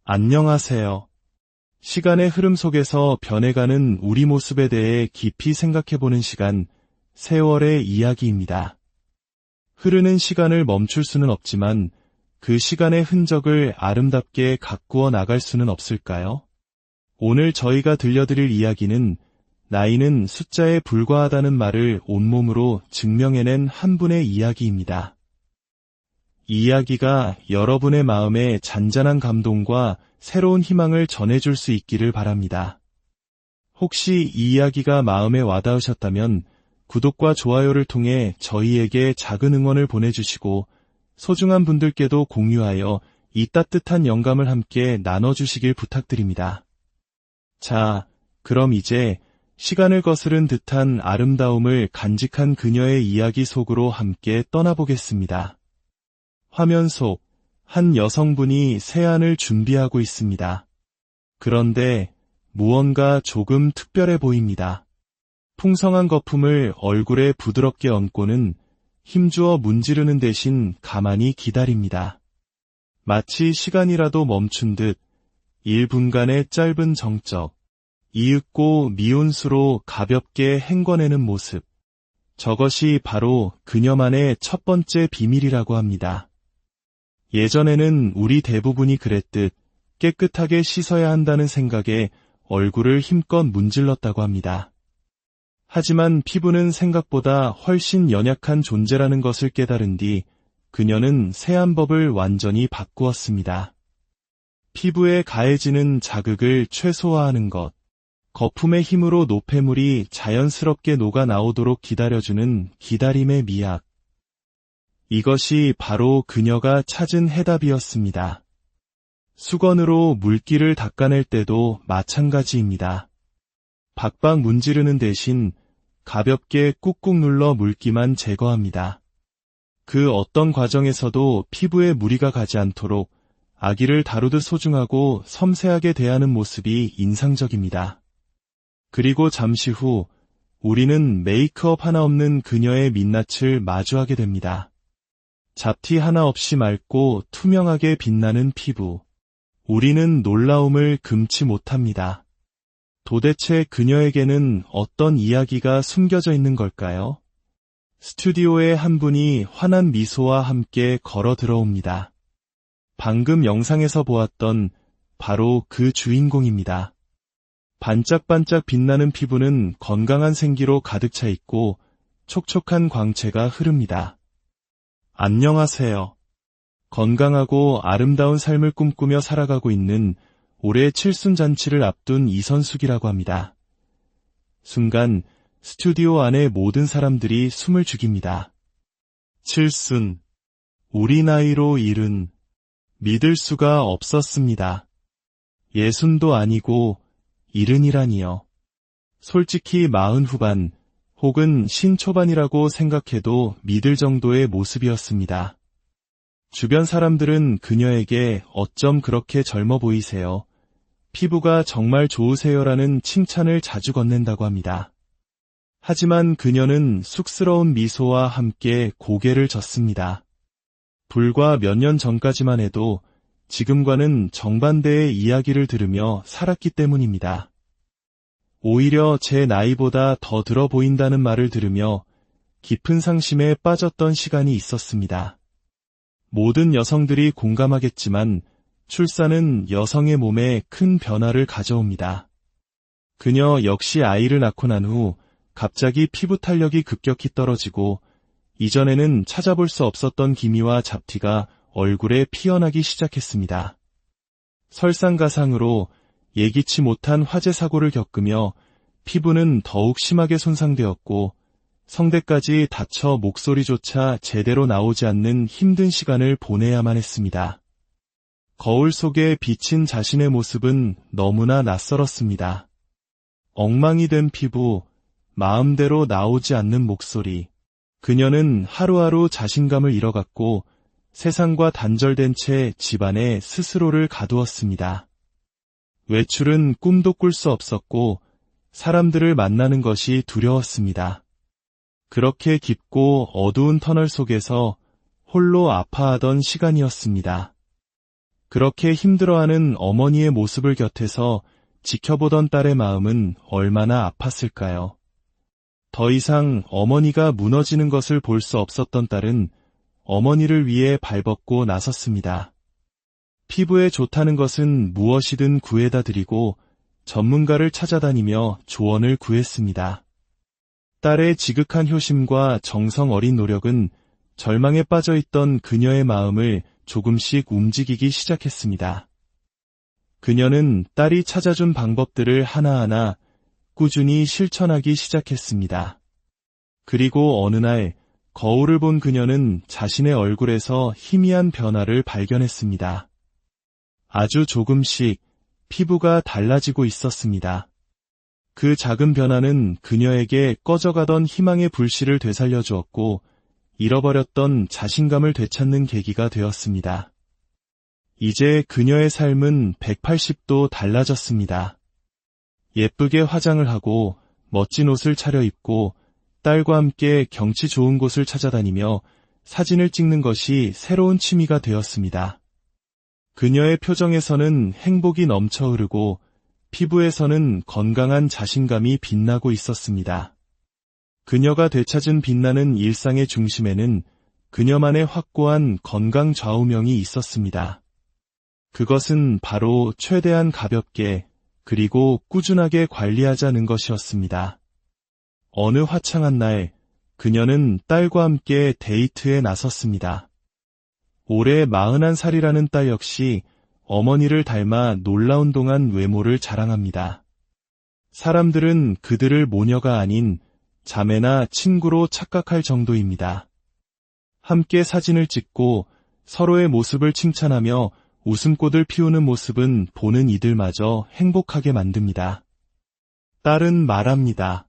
안녕하세요. 시간의 흐름 속에서 변해가는 우리 모습에 대해 깊이 생각해보는 시간, 세월의 이야기입니다. 흐르는 시간을 멈출 수는 없지만 그 시간의 흔적을 아름답게 가꾸어 나갈 수는 없을까요? 오늘 저희가 들려드릴 이야기는 나이는 숫자에 불과하다는 말을 온몸으로 증명해낸 한 분의 이야기입니다. 이 이야기가 여러분의 마음에 잔잔한 감동과 새로운 희망을 전해줄 수 있기를 바랍니다. 혹시 이 이야기가 마음에 와닿으셨다면 구독과 좋아요를 통해 저희에게 작은 응원을 보내주시고 소중한 분들께도 공유하여 이 따뜻한 영감을 함께 나눠주시길 부탁드립니다. 자, 그럼 이제 시간을 거스른 듯한 아름다움을 간직한 그녀의 이야기 속으로 함께 떠나보겠습니다. 화면 속 한 여성분이 세안을 준비하고 있습니다. 그런데 무언가 조금 특별해 보입니다. 풍성한 거품을 얼굴에 부드럽게 얹고는 힘주어 문지르는 대신 가만히 기다립니다. 마치 시간이라도 멈춘 듯 1분간의 짧은 정적, 이윽고 미온수로 가볍게 헹궈내는 모습. 저것이 바로 그녀만의 첫 번째 비밀이라고 합니다. 예전에는 우리 대부분이 그랬듯 깨끗하게 씻어야 한다는 생각에 얼굴을 힘껏 문질렀다고 합니다. 하지만 피부는 생각보다 훨씬 연약한 존재라는 것을 깨달은 뒤 그녀는 세안법을 완전히 바꾸었습니다. 피부에 가해지는 자극을 최소화하는 것, 거품의 힘으로 노폐물이 자연스럽게 녹아 나오도록 기다려주는 기다림의 미학. 이것이 바로 그녀가 찾은 해답이었습니다. 수건으로 물기를 닦아낼 때도 마찬가지입니다. 박박 문지르는 대신 가볍게 꾹꾹 눌러 물기만 제거합니다. 그 어떤 과정에서도 피부에 무리가 가지 않도록 아기를 다루듯 소중하고 섬세하게 대하는 모습이 인상적입니다. 그리고 잠시 후 우리는 메이크업 하나 없는 그녀의 민낯을 마주하게 됩니다. 잡티 하나 없이 맑고 투명하게 빛나는 피부. 우리는 놀라움을 금치 못합니다. 도대체 그녀에게는 어떤 이야기가 숨겨져 있는 걸까요? 스튜디오에 한 분이 환한 미소와 함께 걸어 들어옵니다. 방금 영상에서 보았던 바로 그 주인공입니다. 반짝반짝 빛나는 피부는 건강한 생기로 가득 차 있고 촉촉한 광채가 흐릅니다. 안녕하세요. 건강하고 아름다운 삶을 꿈꾸며 살아가고 있는 올해 칠순잔치를 앞둔 이선숙이라고 합니다. 순간 스튜디오 안의 모든 사람들이 숨을 죽입니다. 칠순, 우리 나이로 70, 믿을 수가 없었습니다. 60도 아니고 70이라니요. 솔직히 40 후반, 혹은 신초반이라고 생각해도 믿을 정도의 모습이었습니다. 주변 사람들은 그녀에게 어쩜 그렇게 젊어 보이세요? 피부가 정말 좋으세요라는 칭찬을 자주 건넨다고 합니다. 하지만 그녀는 쑥스러운 미소와 함께 고개를 젓습니다. 불과 몇 년 전까지만 해도 지금과는 정반대의 이야기를 들으며 살았기 때문입니다. 오히려 제 나이보다 더 들어 보인다는 말을 들으며 깊은 상심에 빠졌던 시간이 있었습니다. 모든 여성들이 공감하겠지만 출산은 여성의 몸에 큰 변화를 가져옵니다. 그녀 역시 아이를 낳고 난 후 갑자기 피부 탄력이 급격히 떨어지고 이전에는 찾아볼 수 없었던 기미와 잡티가 얼굴에 피어나기 시작했습니다. 설상가상으로 예기치 못한 화재 사고를 겪으며 피부는 더욱 심하게 손상되었고 성대까지 다쳐 목소리조차 제대로 나오지 않는 힘든 시간을 보내야만 했습니다. 거울 속에 비친 자신의 모습은 너무나 낯설었습니다. 엉망이 된 피부, 마음대로 나오지 않는 목소리. 그녀는 하루하루 자신감을 잃어갔고 세상과 단절된 채 집안에 스스로를 가두었습니다. 외출은 꿈도 꿀 수 없었고 사람들을 만나는 것이 두려웠습니다. 그렇게 깊고 어두운 터널 속에서 홀로 아파하던 시간이었습니다. 그렇게 힘들어하는 어머니의 모습을 곁에서 지켜보던 딸의 마음은 얼마나 아팠을까요? 더 이상 어머니가 무너지는 것을 볼 수 없었던 딸은 어머니를 위해 발벗고 나섰습니다. 피부에 좋다는 것은 무엇이든 구해다 드리고 전문가를 찾아다니며 조언을 구했습니다. 딸의 지극한 효심과 정성 어린 노력은 절망에 빠져있던 그녀의 마음을 조금씩 움직이기 시작했습니다. 그녀는 딸이 찾아준 방법들을 하나하나 꾸준히 실천하기 시작했습니다. 그리고 어느 날 거울을 본 그녀는 자신의 얼굴에서 희미한 변화를 발견했습니다. 아주 조금씩 피부가 달라지고 있었습니다. 그 작은 변화는 그녀에게 꺼져가던 희망의 불씨를 되살려 주었고 잃어버렸던 자신감을 되찾는 계기가 되었습니다. 이제 그녀의 삶은 180도 달라졌습니다. 예쁘게 화장을 하고 멋진 옷을 차려입고 딸과 함께 경치 좋은 곳을 찾아다니며 사진을 찍는 것이 새로운 취미가 되었습니다. 그녀의 표정에서는 행복이 넘쳐 흐르고 피부에서는 건강한 자신감이 빛나고 있었습니다. 그녀가 되찾은 빛나는 일상의 중심에는 그녀만의 확고한 건강 좌우명이 있었습니다. 그것은 바로 최대한 가볍게 그리고 꾸준하게 관리하자는 것이었습니다. 어느 화창한 날, 그녀는 딸과 함께 데이트에 나섰습니다. 올해 41살이라는 딸 역시 어머니를 닮아 놀라운 동안 외모를 자랑합니다. 사람들은 그들을 모녀가 아닌 자매나 친구로 착각할 정도입니다. 함께 사진을 찍고 서로의 모습을 칭찬하며 웃음꽃을 피우는 모습은 보는 이들마저 행복하게 만듭니다. 딸은 말합니다.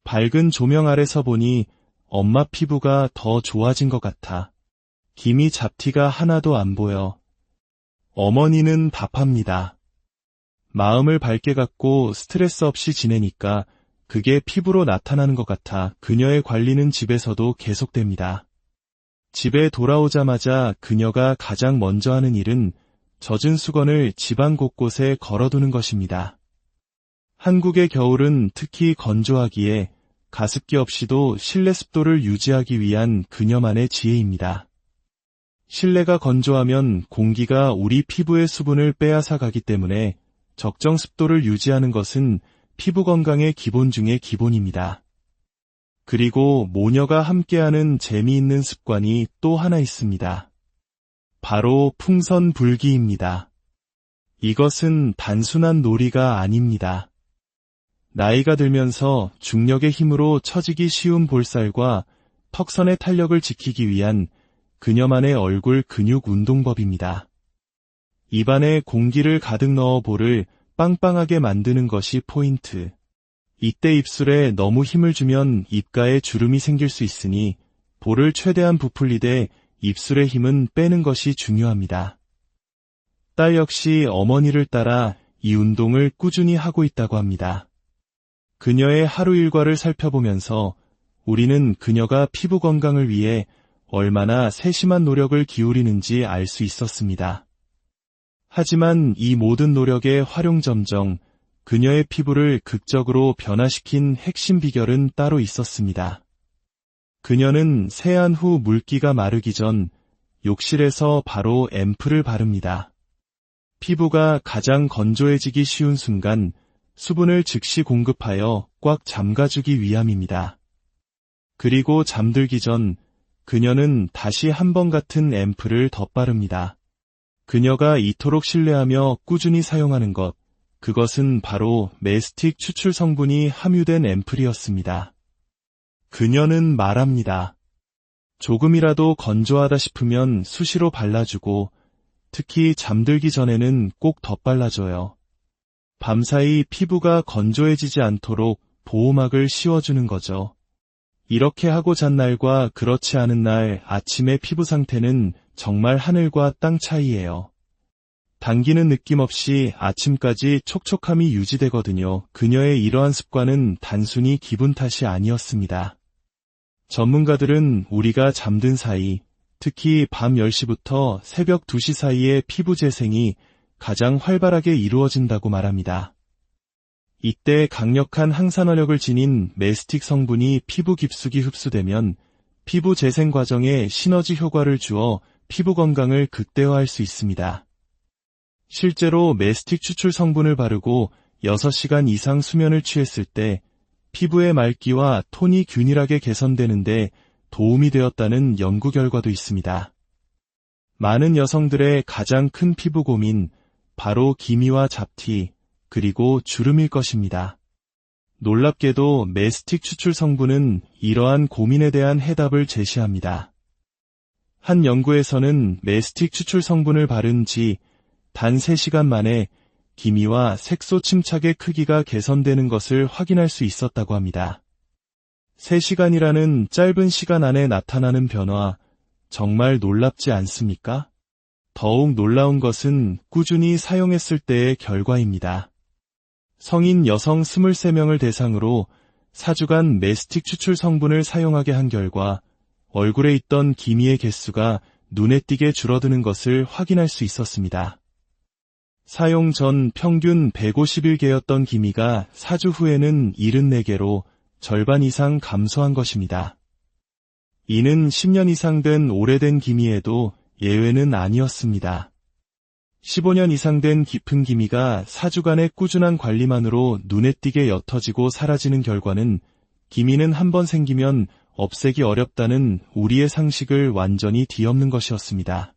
밝은 조명 아래서 보니 엄마 피부가 더 좋아진 것 같아. 기미 잡티가 하나도 안 보여. 어머니는 답합니다. 마음을 밝게 갖고 스트레스 없이 지내니까 그게 피부로 나타나는 것 같아. 그녀의 관리는 집에서도 계속됩니다. 집에 돌아오자마자 그녀가 가장 먼저 하는 일은 젖은 수건을 집안 곳곳에 걸어두는 것입니다. 한국의 겨울은 특히 건조하기에 가습기 없이도 실내 습도를 유지하기 위한 그녀만의 지혜입니다. 실내가 건조하면 공기가 우리 피부의 수분을 빼앗아 가기 때문에 적정 습도를 유지하는 것은 피부 건강의 기본 중의 기본입니다. 그리고 모녀가 함께하는 재미있는 습관이 또 하나 있습니다. 바로 풍선불기입니다. 이것은 단순한 놀이가 아닙니다. 나이가 들면서 중력의 힘으로 처지기 쉬운 볼살과 턱선의 탄력을 지키기 위한 그녀만의 얼굴 근육 운동법입니다. 입안에 공기를 가득 넣어 볼을 빵빵하게 만드는 것이 포인트. 이때 입술에 너무 힘을 주면 입가에 주름이 생길 수 있으니 볼을 최대한 부풀리되 입술의 힘은 빼는 것이 중요합니다. 딸 역시 어머니를 따라 이 운동을 꾸준히 하고 있다고 합니다. 그녀의 하루 일과를 살펴보면서 우리는 그녀가 피부 건강을 위해 얼마나 세심한 노력을 기울이는지 알 수 있었습니다. 하지만 이 모든 노력의 활용점정, 그녀의 피부를 극적으로 변화시킨 핵심 비결은 따로 있었습니다. 그녀는 세안 후 물기가 마르기 전 욕실에서 바로 앰플을 바릅니다. 피부가 가장 건조해지기 쉬운 순간 수분을 즉시 공급하여 꽉 잠가주기 위함입니다. 그리고 잠들기 전 그녀는 다시 한 번 같은 앰플을 덧바릅니다. 그녀가 이토록 신뢰하며 꾸준히 사용하는 것, 그것은 바로 메스틱 추출 성분이 함유된 앰플이었습니다. 그녀는 말합니다. 조금이라도 건조하다 싶으면 수시로 발라주고 특히 잠들기 전에는 꼭 덧발라줘요. 밤사이 피부가 건조해지지 않도록 보호막을 씌워주는 거죠. 이렇게 하고 잔 날과 그렇지 않은 날 아침의 피부 상태는 정말 하늘과 땅 차이예요. 당기는 느낌 없이 아침까지 촉촉함이 유지되거든요. 그녀의 이러한 습관은 단순히 기분 탓이 아니었습니다. 전문가들은 우리가 잠든 사이 특히 밤 10시부터 새벽 2시 사이에 피부 재생이 가장 활발하게 이루어진다고 말합니다. 이때 강력한 항산화력을 지닌 메스틱 성분이 피부 깊숙이 흡수되면 피부 재생 과정에 시너지 효과를 주어 피부 건강을 극대화할 수 있습니다. 실제로 메스틱 추출 성분을 바르고 6시간 이상 수면을 취했을 때 피부의 맑기와 톤이 균일하게 개선되는데 도움이 되었다는 연구 결과도 있습니다. 많은 여성들의 가장 큰 피부 고민, 바로 기미와 잡티, 그리고 주름일 것입니다. 놀랍게도 메스틱 추출 성분은 이러한 고민에 대한 해답을 제시합니다. 한 연구에서는 메스틱 추출 성분을 바른 지 단 3시간 만에 기미와 색소 침착의 크기가 개선되는 것을 확인할 수 있었다고 합니다. 3시간이라는 짧은 시간 안에 나타나는 변화, 정말 놀랍지 않습니까? 더욱 놀라운 것은 꾸준히 사용했을 때의 결과입니다. 성인 여성 23명을 대상으로 4주간 메스틱 추출 성분을 사용하게 한 결과 얼굴에 있던 기미의 개수가 눈에 띄게 줄어드는 것을 확인할 수 있었습니다. 사용 전 평균 151개였던 기미가 4주 후에는 74개로 절반 이상 감소한 것입니다. 이는 10년 이상 된 오래된 기미에도 예외는 아니었습니다. 15년 이상 된 깊은 기미가 4주간의 꾸준한 관리만으로 눈에 띄게 옅어지고 사라지는 결과는 기미는 한번 생기면 없애기 어렵다는 우리의 상식을 완전히 뒤엎는 것이었습니다.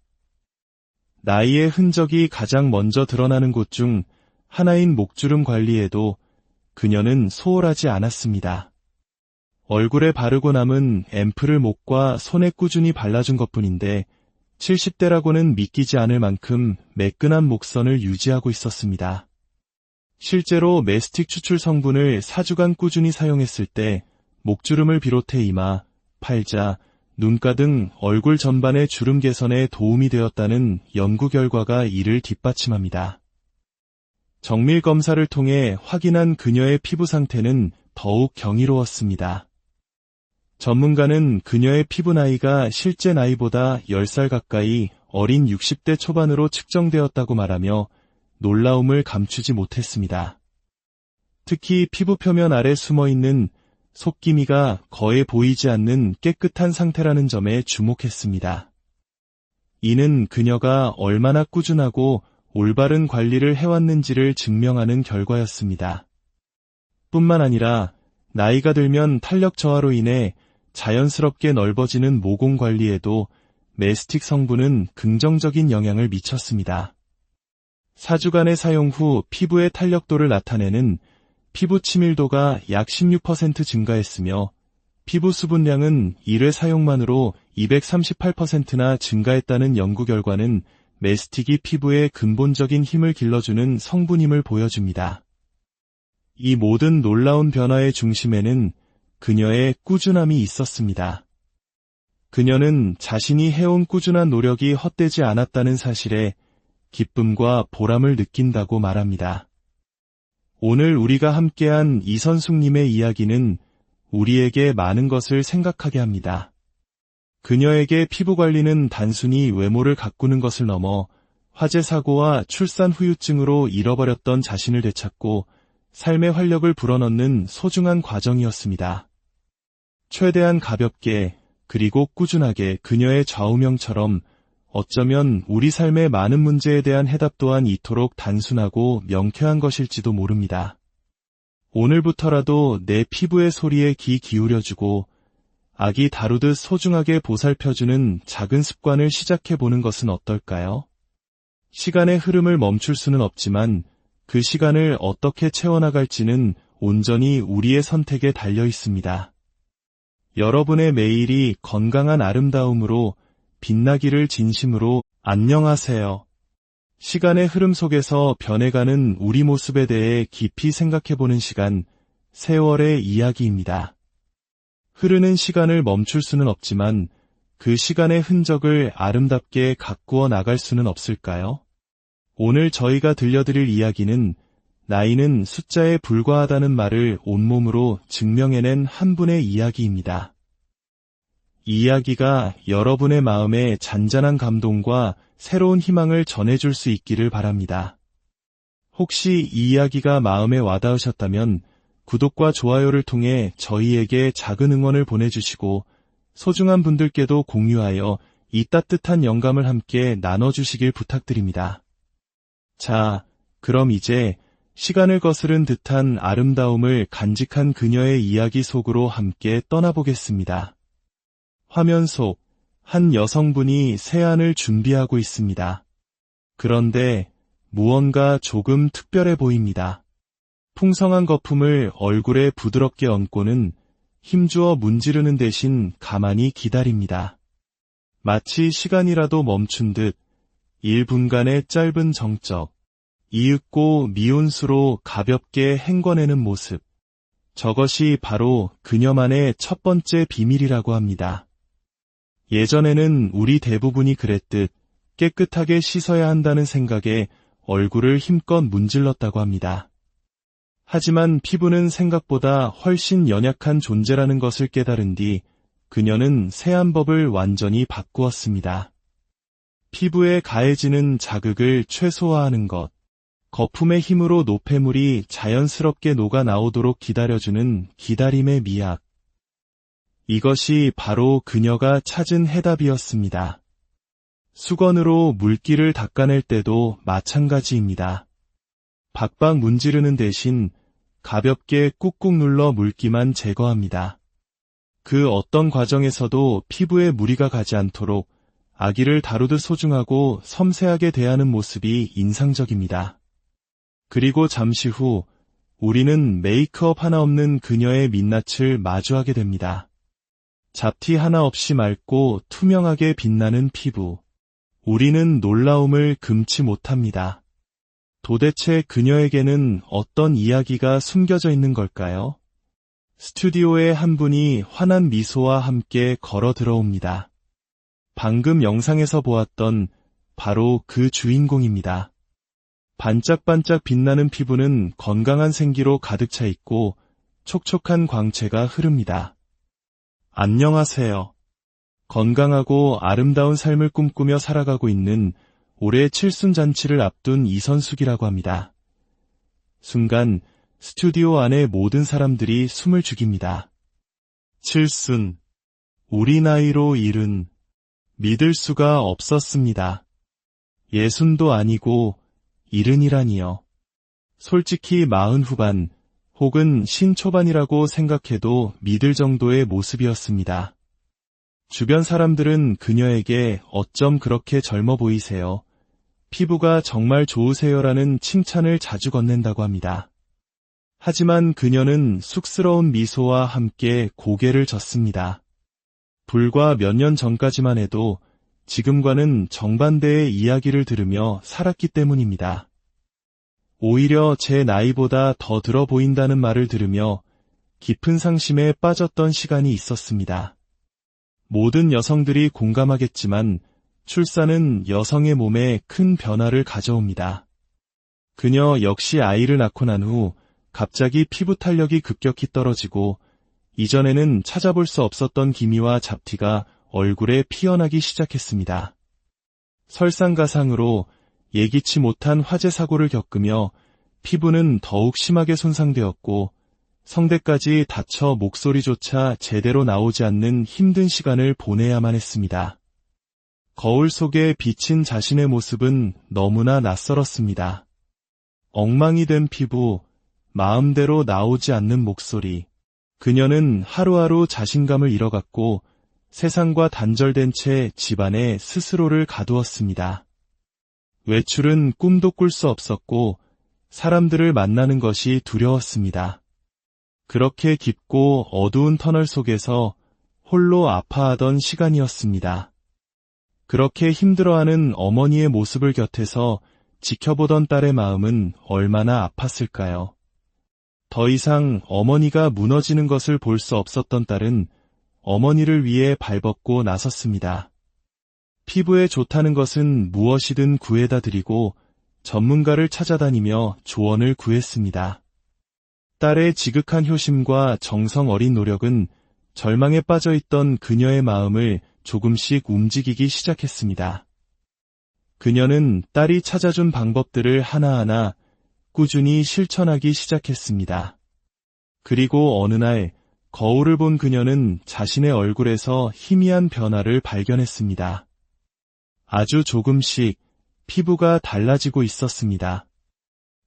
나이의 흔적이 가장 먼저 드러나는 곳 중 하나인 목주름 관리에도 그녀는 소홀하지 않았습니다. 얼굴에 바르고 남은 앰플을 목과 손에 꾸준히 발라준 것뿐인데 70대라고는 믿기지 않을 만큼 매끈한 목선을 유지하고 있었습니다. 실제로 메스틱 추출 성분을 4주간 꾸준히 사용했을 때 목주름을 비롯해 이마, 팔자, 눈가 등 얼굴 전반의 주름 개선에 도움이 되었다는 연구 결과가 이를 뒷받침합니다. 정밀 검사를 통해 확인한 그녀의 피부 상태는 더욱 경이로웠습니다. 전문가는 그녀의 피부 나이가 실제 나이보다 10살 가까이 어린 60대 초반으로 측정되었다고 말하며 놀라움을 감추지 못했습니다. 특히 피부 표면 아래 숨어있는 속기미가 거의 보이지 않는 깨끗한 상태라는 점에 주목했습니다. 이는 그녀가 얼마나 꾸준하고 올바른 관리를 해왔는지를 증명하는 결과였습니다. 뿐만 아니라 나이가 들면 탄력 저하로 인해 자연스럽게 넓어지는 모공 관리에도 메스틱 성분은 긍정적인 영향을 미쳤습니다. 4주간의 사용 후 피부의 탄력도를 나타내는 피부 치밀도가 약 16% 증가했으며 피부 수분량은 1회 사용만으로 238%나 증가했다는 연구 결과는 메스틱이 피부에 근본적인 힘을 길러주는 성분임을 보여줍니다. 이 모든 놀라운 변화의 중심에는 그녀의 꾸준함이 있었습니다. 그녀는 자신이 해온 꾸준한 노력이 헛되지 않았다는 사실에 기쁨과 보람을 느낀다고 말합니다. 오늘 우리가 함께한 이선숙님의 이야기는 우리에게 많은 것을 생각하게 합니다. 그녀에게 피부 관리는 단순히 외모를 가꾸는 것을 넘어 화재 사고와 출산 후유증으로 잃어버렸던 자신을 되찾고 삶의 활력을 불어넣는 소중한 과정이었습니다. 최대한 가볍게 그리고 꾸준하게 그녀의 좌우명처럼 어쩌면 우리 삶의 많은 문제에 대한 해답 또한 이토록 단순하고 명쾌한 것일지도 모릅니다. 오늘부터라도 내 피부의 소리에 귀 기울여주고 아기 다루듯 소중하게 보살펴주는 작은 습관을 시작해보는 것은 어떨까요? 시간의 흐름을 멈출 수는 없지만 그 시간을 어떻게 채워나갈지는 온전히 우리의 선택에 달려 있습니다. 여러분의 매일이 건강한 아름다움으로 빛나기를 진심으로. 안녕하세요. 시간의 흐름 속에서 변해가는 우리 모습에 대해 깊이 생각해보는 시간, 세월의 이야기입니다. 흐르는 시간을 멈출 수는 없지만 그 시간의 흔적을 아름답게 가꾸어 나갈 수는 없을까요? 오늘 저희가 들려드릴 이야기는 나이는 숫자에 불과하다는 말을 온몸으로 증명해낸 한 분의 이야기입니다. 이 이야기가 여러분의 마음에 잔잔한 감동과 새로운 희망을 전해줄 수 있기를 바랍니다. 혹시 이 이야기가 마음에 와닿으셨다면 구독과 좋아요를 통해 저희에게 작은 응원을 보내주시고 소중한 분들께도 공유하여 이 따뜻한 영감을 함께 나눠주시길 부탁드립니다. 자, 그럼 이제 시간을 거스른 듯한 아름다움을 간직한 그녀의 이야기 속으로 함께 떠나보겠습니다. 화면 속 한 여성분이 세안을 준비하고 있습니다. 그런데 무언가 조금 특별해 보입니다. 풍성한 거품을 얼굴에 부드럽게 얹고는 힘주어 문지르는 대신 가만히 기다립니다. 마치 시간이라도 멈춘 듯 1분간의 짧은 정적, 이윽고 미온수로 가볍게 헹궈내는 모습. 저것이 바로 그녀만의 첫 번째 비밀이라고 합니다. 예전에는 우리 대부분이 그랬듯 깨끗하게 씻어야 한다는 생각에 얼굴을 힘껏 문질렀다고 합니다. 하지만 피부는 생각보다 훨씬 연약한 존재라는 것을 깨달은 뒤 그녀는 세안법을 완전히 바꾸었습니다. 피부에 가해지는 자극을 최소화하는 것, 거품의 힘으로 노폐물이 자연스럽게 녹아 나오도록 기다려주는 기다림의 미학. 이것이 바로 그녀가 찾은 해답이었습니다. 수건으로 물기를 닦아낼 때도 마찬가지입니다. 박박 문지르는 대신 가볍게 꾹꾹 눌러 물기만 제거합니다. 그 어떤 과정에서도 피부에 무리가 가지 않도록 아기를 다루듯 소중하고 섬세하게 대하는 모습이 인상적입니다. 그리고 잠시 후 우리는 메이크업 하나 없는 그녀의 민낯을 마주하게 됩니다. 잡티 하나 없이 맑고 투명하게 빛나는 피부. 우리는 놀라움을 금치 못합니다. 도대체 그녀에게는 어떤 이야기가 숨겨져 있는 걸까요? 스튜디오에 한 분이 환한 미소와 함께 걸어 들어옵니다. 방금 영상에서 보았던 바로 그 주인공입니다. 반짝반짝 빛나는 피부는 건강한 생기로 가득 차 있고 촉촉한 광채가 흐릅니다. 안녕하세요. 건강하고 아름다운 삶을 꿈꾸며 살아가고 있는 올해 칠순잔치를 앞둔 이선숙이라고 합니다. 순간 스튜디오 안의 모든 사람들이 숨을 죽입니다. 칠순, 우리 나이로 70, 믿을 수가 없었습니다. 60도 아니고 70이라니요. 솔직히 40 후반 혹은 신초반이라고 생각해도 믿을 정도의 모습이었습니다. 주변 사람들은 그녀에게 어쩜 그렇게 젊어 보이세요? 피부가 정말 좋으세요라는 칭찬을 자주 건넨다고 합니다. 하지만 그녀는 쑥스러운 미소와 함께 고개를 젓습니다. 불과 몇 년 전까지만 해도 지금과는 정반대의 이야기를 들으며 살았기 때문입니다. 오히려 제 나이보다 더 들어 보인다는 말을 들으며 깊은 상심에 빠졌던 시간이 있었습니다. 모든 여성들이 공감하겠지만 출산은 여성의 몸에 큰 변화를 가져옵니다. 그녀 역시 아이를 낳고 난 후 갑자기 피부 탄력이 급격히 떨어지고 이전에는 찾아볼 수 없었던 기미와 잡티가 얼굴에 피어나기 시작했습니다. 설상가상으로 예기치 못한 화재 사고를 겪으며 피부는 더욱 심하게 손상되었고 성대까지 다쳐 목소리조차 제대로 나오지 않는 힘든 시간을 보내야만 했습니다. 거울 속에 비친 자신의 모습은 너무나 낯설었습니다. 엉망이 된 피부, 마음대로 나오지 않는 목소리. 그녀는 하루하루 자신감을 잃어갔고 세상과 단절된 채 집안에 스스로를 가두었습니다. 외출은 꿈도 꿀 수 없었고 사람들을 만나는 것이 두려웠습니다. 그렇게 깊고 어두운 터널 속에서 홀로 아파하던 시간이었습니다. 그렇게 힘들어하는 어머니의 모습을 곁에서 지켜보던 딸의 마음은 얼마나 아팠을까요? 더 이상 어머니가 무너지는 것을 볼 수 없었던 딸은 어머니를 위해 발벗고 나섰습니다. 피부에 좋다는 것은 무엇이든 구해다 드리고 전문가를 찾아다니며 조언을 구했습니다. 딸의 지극한 효심과 정성 어린 노력은 절망에 빠져있던 그녀의 마음을 조금씩 움직이기 시작했습니다. 그녀는 딸이 찾아준 방법들을 하나하나 꾸준히 실천하기 시작했습니다. 그리고 어느 날 거울을 본 그녀는 자신의 얼굴에서 희미한 변화를 발견했습니다. 아주 조금씩 피부가 달라지고 있었습니다.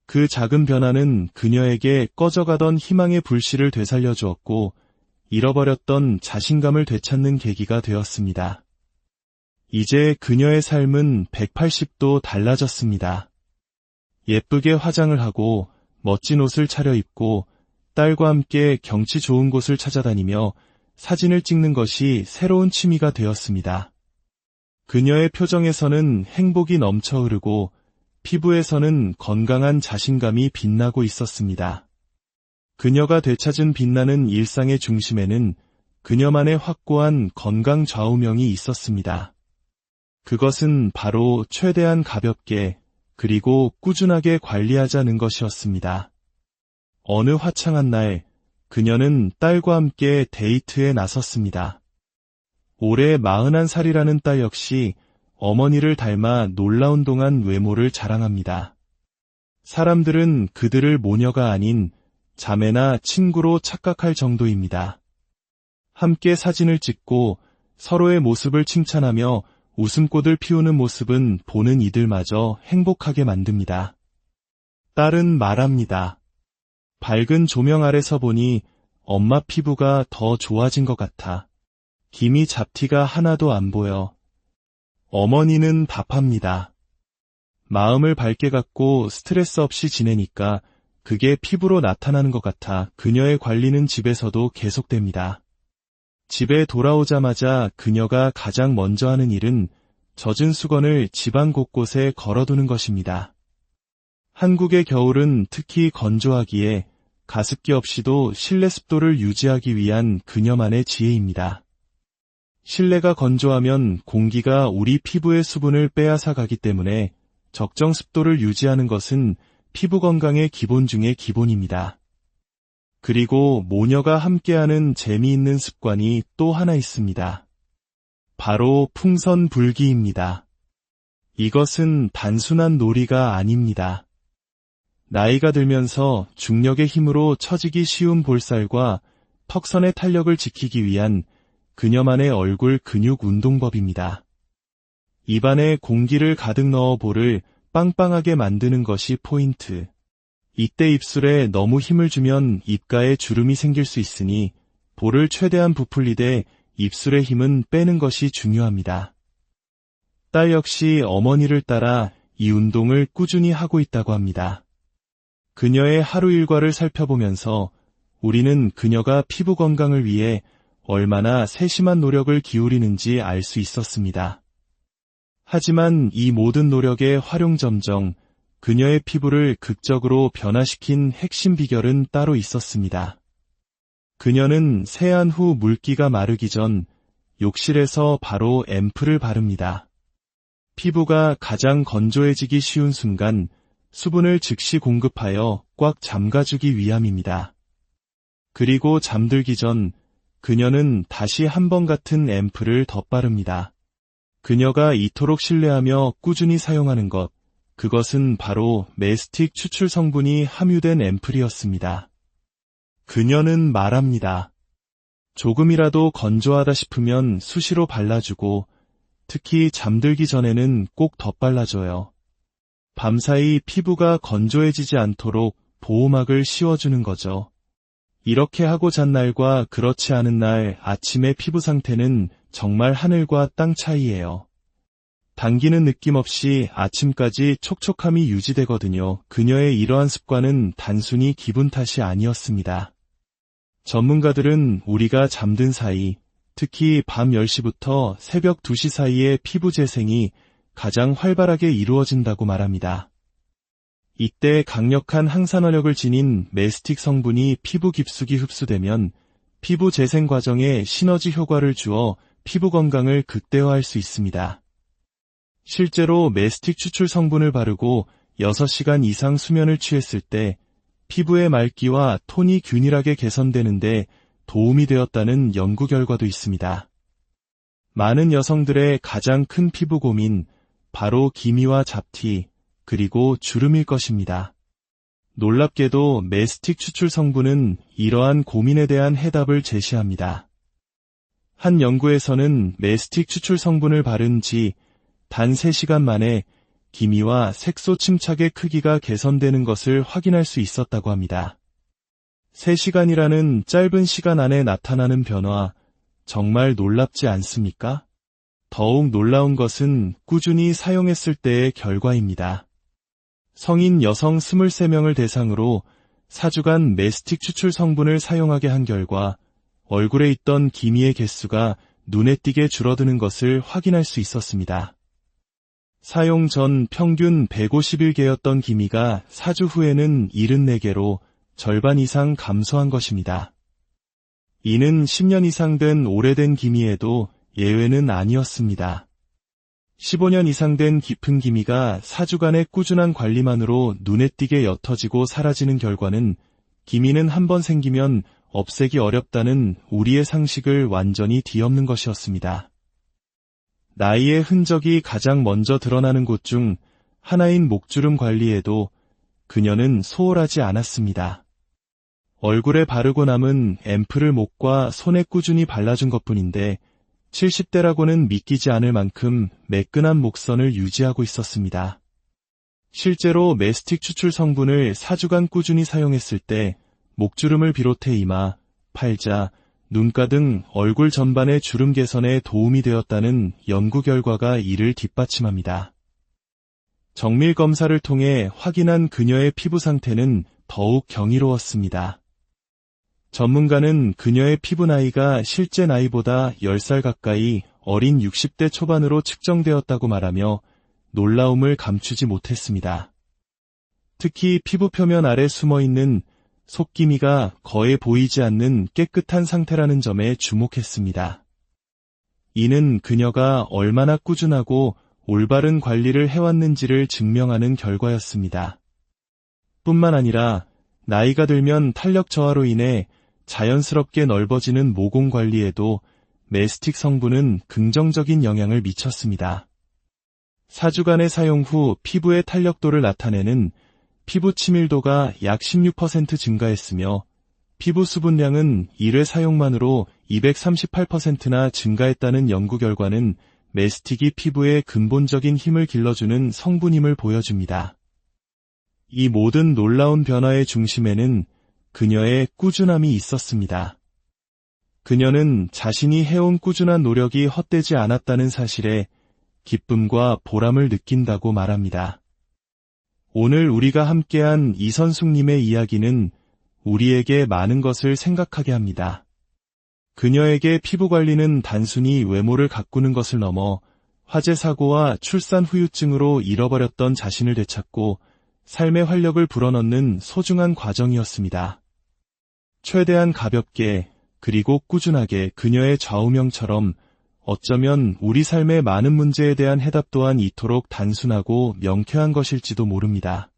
그 작은 변화는 그녀에게 꺼져가던 희망의 불씨를 되살려 주었고 잃어버렸던 자신감을 되찾는 계기가 되었습니다. 이제 그녀의 삶은 180도 달라졌습니다. 예쁘게 화장을 하고 멋진 옷을 차려입고 딸과 함께 경치 좋은 곳을 찾아다니며 사진을 찍는 것이 새로운 취미가 되었습니다. 그녀의 표정에서는 행복이 넘쳐 흐르고 피부에서는 건강한 자신감이 빛나고 있었습니다. 그녀가 되찾은 빛나는 일상의 중심에는 그녀만의 확고한 건강 좌우명이 있었습니다. 그것은 바로 최대한 가볍게 그리고 꾸준하게 관리하자는 것이었습니다. 어느 화창한 날, 그녀는 딸과 함께 데이트에 나섰습니다. 올해 41살이라는 딸 역시 어머니를 닮아 놀라운 동안 외모를 자랑합니다. 사람들은 그들을 모녀가 아닌 자매나 친구로 착각할 정도입니다. 함께 사진을 찍고 서로의 모습을 칭찬하며 웃음꽃을 피우는 모습은 보는 이들마저 행복하게 만듭니다. 딸은 말합니다. 밝은 조명 아래서 보니 엄마 피부가 더 좋아진 것 같아. 기미 잡티가 하나도 안 보여. 어머니는 답합니다. 마음을 밝게 갖고 스트레스 없이 지내니까 그게 피부로 나타나는 것 같아. 그녀의 관리는 집에서도 계속됩니다. 집에 돌아오자마자 그녀가 가장 먼저 하는 일은 젖은 수건을 집안 곳곳에 걸어두는 것입니다. 한국의 겨울은 특히 건조하기에 가습기 없이도 실내 습도를 유지하기 위한 그녀만의 지혜입니다. 실내가 건조하면 공기가 우리 피부의 수분을 빼앗아 가기 때문에 적정 습도를 유지하는 것은 피부 건강의 기본 중의 기본입니다. 그리고 모녀가 함께하는 재미있는 습관이 또 하나 있습니다. 바로 풍선 불기입니다. 이것은 단순한 놀이가 아닙니다. 나이가 들면서 중력의 힘으로 처지기 쉬운 볼살과 턱선의 탄력을 지키기 위한 그녀만의 얼굴 근육 운동법입니다. 입안에 공기를 가득 넣어 볼을 빵빵하게 만드는 것이 포인트. 이때 입술에 너무 힘을 주면 입가에 주름이 생길 수 있으니 볼을 최대한 부풀리되 입술의 힘은 빼는 것이 중요합니다. 딸 역시 어머니를 따라 이 운동을 꾸준히 하고 있다고 합니다. 그녀의 하루 일과를 살펴보면서 우리는 그녀가 피부 건강을 위해 얼마나 세심한 노력을 기울이는지 알 수 있었습니다. 하지만 이 모든 노력의 활용점정, 그녀의 피부를 극적으로 변화시킨 핵심 비결은 따로 있었습니다. 그녀는 세안 후 물기가 마르기 전 욕실에서 바로 앰플을 바릅니다. 피부가 가장 건조해지기 쉬운 순간 수분을 즉시 공급하여 꽉 잠가주기 위함입니다. 그리고 잠들기 전 그녀는 다시 한 번 같은 앰플을 덧바릅니다. 그녀가 이토록 신뢰하며 꾸준히 사용하는 것, 그것은 바로 메스틱 추출 성분이 함유된 앰플이었습니다. 그녀는 말합니다. 조금이라도 건조하다 싶으면 수시로 발라주고 특히 잠들기 전에는 꼭 덧발라줘요. 밤사이 피부가 건조해지지 않도록 보호막을 씌워주는 거죠. 이렇게 하고 잔 날과 그렇지 않은 날 아침의 피부 상태는 정말 하늘과 땅 차이예요. 당기는 느낌 없이 아침까지 촉촉함이 유지되거든요. 그녀의 이러한 습관은 단순히 기분 탓이 아니었습니다. 전문가들은 우리가 잠든 사이, 특히 밤 10시부터 새벽 2시 사이에 피부 재생이 가장 활발하게 이루어진다고 말합니다. 이때 강력한 항산화력을 지닌 메스틱 성분이 피부 깊숙이 흡수되면 피부 재생 과정에 시너지 효과를 주어 피부 건강을 극대화할 수 있습니다. 실제로 메스틱 추출 성분을 바르고 6시간 이상 수면을 취했을 때 피부의 맑기와 톤이 균일하게 개선되는데 도움이 되었다는 연구 결과도 있습니다. 많은 여성들의 가장 큰 피부 고민, 바로 기미와 잡티, 그리고 주름일 것입니다. 놀랍게도 메스틱 추출 성분은 이러한 고민에 대한 해답을 제시합니다. 한 연구에서는 메스틱 추출 성분을 바른 지 단 3시간 만에 기미와 색소 침착의 크기가 개선되는 것을 확인할 수 있었다고 합니다. 3시간이라는 짧은 시간 안에 나타나는 변화, 정말 놀랍지 않습니까? 더욱 놀라운 것은 꾸준히 사용했을 때의 결과입니다. 성인 여성 23명을 대상으로 4주간 메스틱 추출 성분을 사용하게 한 결과 얼굴에 있던 기미의 개수가 눈에 띄게 줄어드는 것을 확인할 수 있었습니다. 사용 전 평균 151개였던 기미가 4주 후에는 74개로 절반 이상 감소한 것입니다. 이는 10년 이상 된 오래된 기미에도 예외는 아니었습니다. 15년 이상 된 깊은 기미가 4주간의 꾸준한 관리만으로 눈에 띄게 옅어지고 사라지는 결과는 기미는 한번 생기면 없애기 어렵다는 우리의 상식을 완전히 뒤엎는 것이었습니다. 나이의 흔적이 가장 먼저 드러나는 곳 중 하나인 목주름 관리에도 그녀는 소홀하지 않았습니다. 얼굴에 바르고 남은 앰플을 목과 손에 꾸준히 발라준 것뿐인데 70대라고는 믿기지 않을 만큼 매끈한 목선을 유지하고 있었습니다. 실제로 메스틱 추출 성분을 4주간 꾸준히 사용했을 때 목주름을 비롯해 이마, 팔자, 눈가 등 얼굴 전반의 주름 개선에 도움이 되었다는 연구 결과가 이를 뒷받침합니다. 정밀 검사를 통해 확인한 그녀의 피부 상태는 더욱 경이로웠습니다. 전문가는 그녀의 피부 나이가 실제 나이보다 10살 가까이 어린 60대 초반으로 측정되었다고 말하며 놀라움을 감추지 못했습니다. 특히 피부 표면 아래 숨어있는 속기미가 거의 보이지 않는 깨끗한 상태라는 점에 주목했습니다. 이는 그녀가 얼마나 꾸준하고 올바른 관리를 해왔는지를 증명하는 결과였습니다. 뿐만 아니라 나이가 들면 탄력 저하로 인해 자연스럽게 넓어지는 모공 관리에도 메스틱 성분은 긍정적인 영향을 미쳤습니다. 4주간의 사용 후 피부의 탄력도를 나타내는 피부 치밀도가 약 16% 증가했으며 피부 수분량은 1회 사용만으로 238%나 증가했다는 연구 결과는 메스틱이 피부에 근본적인 힘을 길러주는 성분임을 보여줍니다. 이 모든 놀라운 변화의 중심에는 그녀의 꾸준함이 있었습니다. 그녀는 자신이 해온 꾸준한 노력이 헛되지 않았다는 사실에 기쁨과 보람을 느낀다고 말합니다. 오늘 우리가 함께한 이선숙님의 이야기는 우리에게 많은 것을 생각하게 합니다. 그녀에게 피부 관리는 단순히 외모를 가꾸는 것을 넘어 화재 사고와 출산 후유증으로 잃어버렸던 자신을 되찾고 삶의 활력을 불어넣는 소중한 과정이었습니다. 최대한 가볍게 그리고 꾸준하게 그녀의 좌우명처럼 어쩌면 우리 삶의 많은 문제에 대한 해답 또한 이토록 단순하고 명쾌한 것일지도 모릅니다.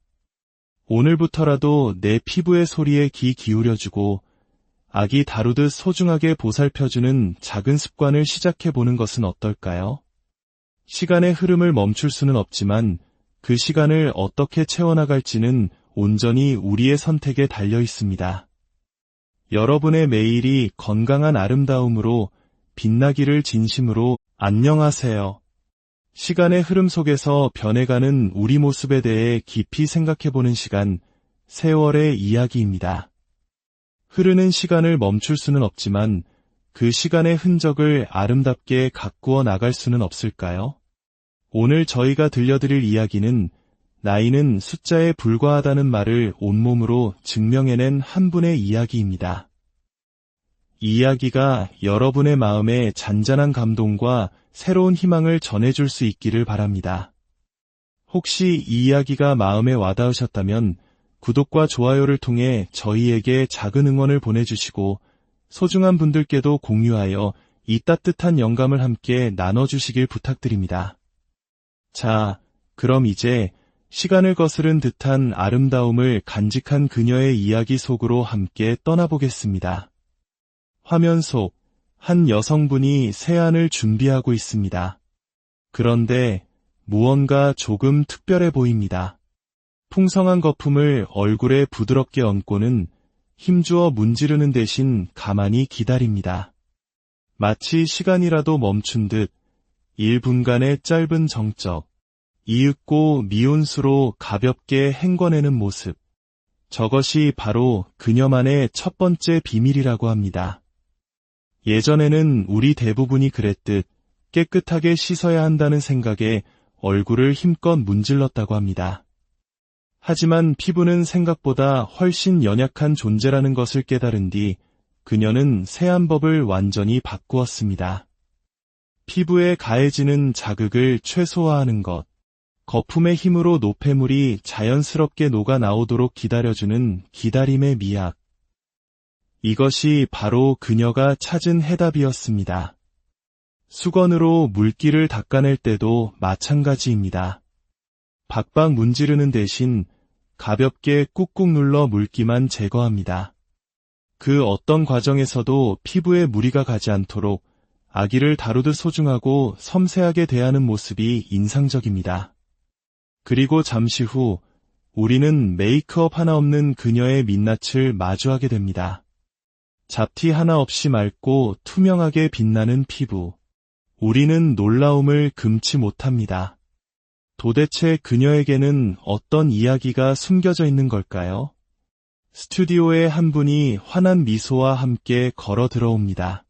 오늘부터라도 내 피부의 소리에 귀 기울여주고 아기 다루듯 소중하게 보살펴주는 작은 습관을 시작해보는 것은 어떨까요? 시간의 흐름을 멈출 수는 없지만 그 시간을 어떻게 채워나갈지는 온전히 우리의 선택에 달려 있습니다. 여러분의 매일이 건강한 아름다움으로 빛나기를 진심으로. 안녕하세요. 시간의 흐름 속에서 변해가는 우리 모습에 대해 깊이 생각해보는 시간, 세월의 이야기입니다. 흐르는 시간을 멈출 수는 없지만 그 시간의 흔적을 아름답게 가꾸어 나갈 수는 없을까요? 오늘 저희가 들려드릴 이야기는 나이는 숫자에 불과하다는 말을 온몸으로 증명해낸 한 분의 이야기입니다. 이 이야기가 여러분의 마음에 잔잔한 감동과 새로운 희망을 전해줄 수 있기를 바랍니다. 혹시 이 이야기가 마음에 와닿으셨다면 구독과 좋아요를 통해 저희에게 작은 응원을 보내주시고 소중한 분들께도 공유하여 이 따뜻한 영감을 함께 나눠주시길 부탁드립니다. 자, 그럼 이제 시간을 거스른 듯한 아름다움을 간직한 그녀의 이야기 속으로 함께 떠나보겠습니다. 화면 속 한 여성분이 세안을 준비하고 있습니다. 그런데 무언가 조금 특별해 보입니다. 풍성한 거품을 얼굴에 부드럽게 얹고는 힘주어 문지르는 대신 가만히 기다립니다. 마치 시간이라도 멈춘 듯 1분간의 짧은 정적, 이윽고 미온수로 가볍게 헹궈내는 모습. 저것이 바로 그녀만의 첫 번째 비밀이라고 합니다. 예전에는 우리 대부분이 그랬듯 깨끗하게 씻어야 한다는 생각에 얼굴을 힘껏 문질렀다고 합니다. 하지만 피부는 생각보다 훨씬 연약한 존재라는 것을 깨달은 뒤 그녀는 세안법을 완전히 바꾸었습니다. 피부에 가해지는 자극을 최소화하는 것, 거품의 힘으로 노폐물이 자연스럽게 녹아 나오도록 기다려주는 기다림의 미학. 이것이 바로 그녀가 찾은 해답이었습니다. 수건으로 물기를 닦아낼 때도 마찬가지입니다. 박박 문지르는 대신 가볍게 꾹꾹 눌러 물기만 제거합니다. 그 어떤 과정에서도 피부에 무리가 가지 않도록 아기를 다루듯 소중하고 섬세하게 대하는 모습이 인상적입니다. 그리고 잠시 후 우리는 메이크업 하나 없는 그녀의 민낯을 마주하게 됩니다. 잡티 하나 없이 맑고 투명하게 빛나는 피부. 우리는 놀라움을 금치 못합니다. 도대체 그녀에게는 어떤 이야기가 숨겨져 있는 걸까요? 스튜디오에 한 분이 환한 미소와 함께 걸어 들어옵니다.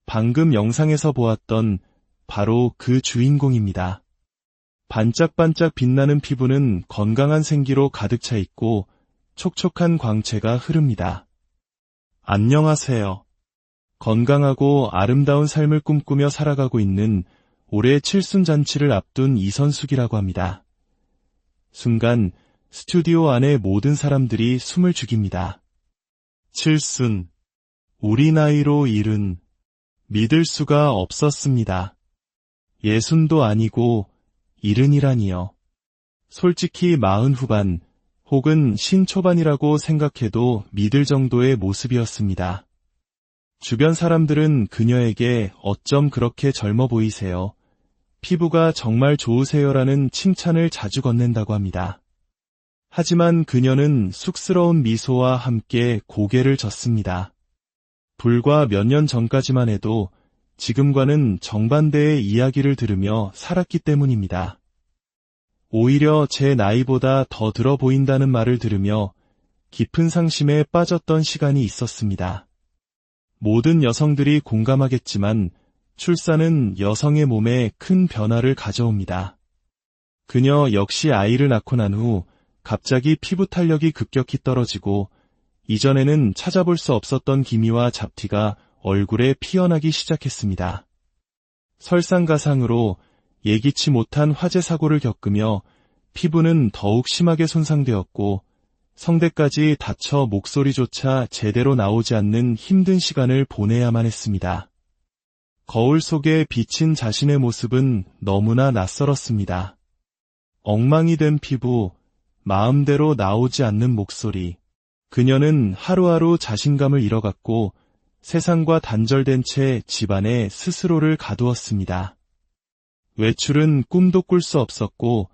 방금 영상에서 보았던 바로 그 주인공입니다. 반짝반짝 빛나는 피부는 건강한 생기로 가득 차 있고 촉촉한 광채가 흐릅니다. 안녕하세요. 건강하고 아름다운 삶을 꿈꾸며 살아가고 있는 올해 칠순잔치를 앞둔 이선숙이라고 합니다. 순간 스튜디오 안의 모든 사람들이 숨을 죽입니다. 칠순, 우리 나이로 70, 믿을 수가 없었습니다. 60도 아니고 70이라니요. 솔직히 40 후반 혹은 신초반이라고 생각해도 믿을 정도의 모습이었습니다. 주변 사람들은 그녀에게 어쩜 그렇게 젊어 보이세요? 피부가 정말 좋으세요라는 칭찬을 자주 건넨다고 합니다. 하지만 그녀는 쑥스러운 미소와 함께 고개를 젓습니다. 불과 몇 년 전까지만 해도 지금과는 정반대의 이야기를 들으며 살았기 때문입니다. 오히려 제 나이보다 더 들어 보인다는 말을 들으며 깊은 상심에 빠졌던 시간이 있었습니다. 모든 여성들이 공감하겠지만 출산은 여성의 몸에 큰 변화를 가져옵니다. 그녀 역시 아이를 낳고 난 후 갑자기 피부 탄력이 급격히 떨어지고 이전에는 찾아볼 수 없었던 기미와 잡티가 얼굴에 피어나기 시작했습니다. 설상가상으로 예기치 못한 화재 사고를 겪으며 피부는 더욱 심하게 손상되었고 성대까지 다쳐 목소리조차 제대로 나오지 않는 힘든 시간을 보내야만 했습니다. 거울 속에 비친 자신의 모습은 너무나 낯설었습니다. 엉망이 된 피부, 마음대로 나오지 않는 목소리. 그녀는 하루하루 자신감을 잃어갔고 세상과 단절된 채 집안에 스스로를 가두었습니다. 외출은 꿈도 꿀 수 없었고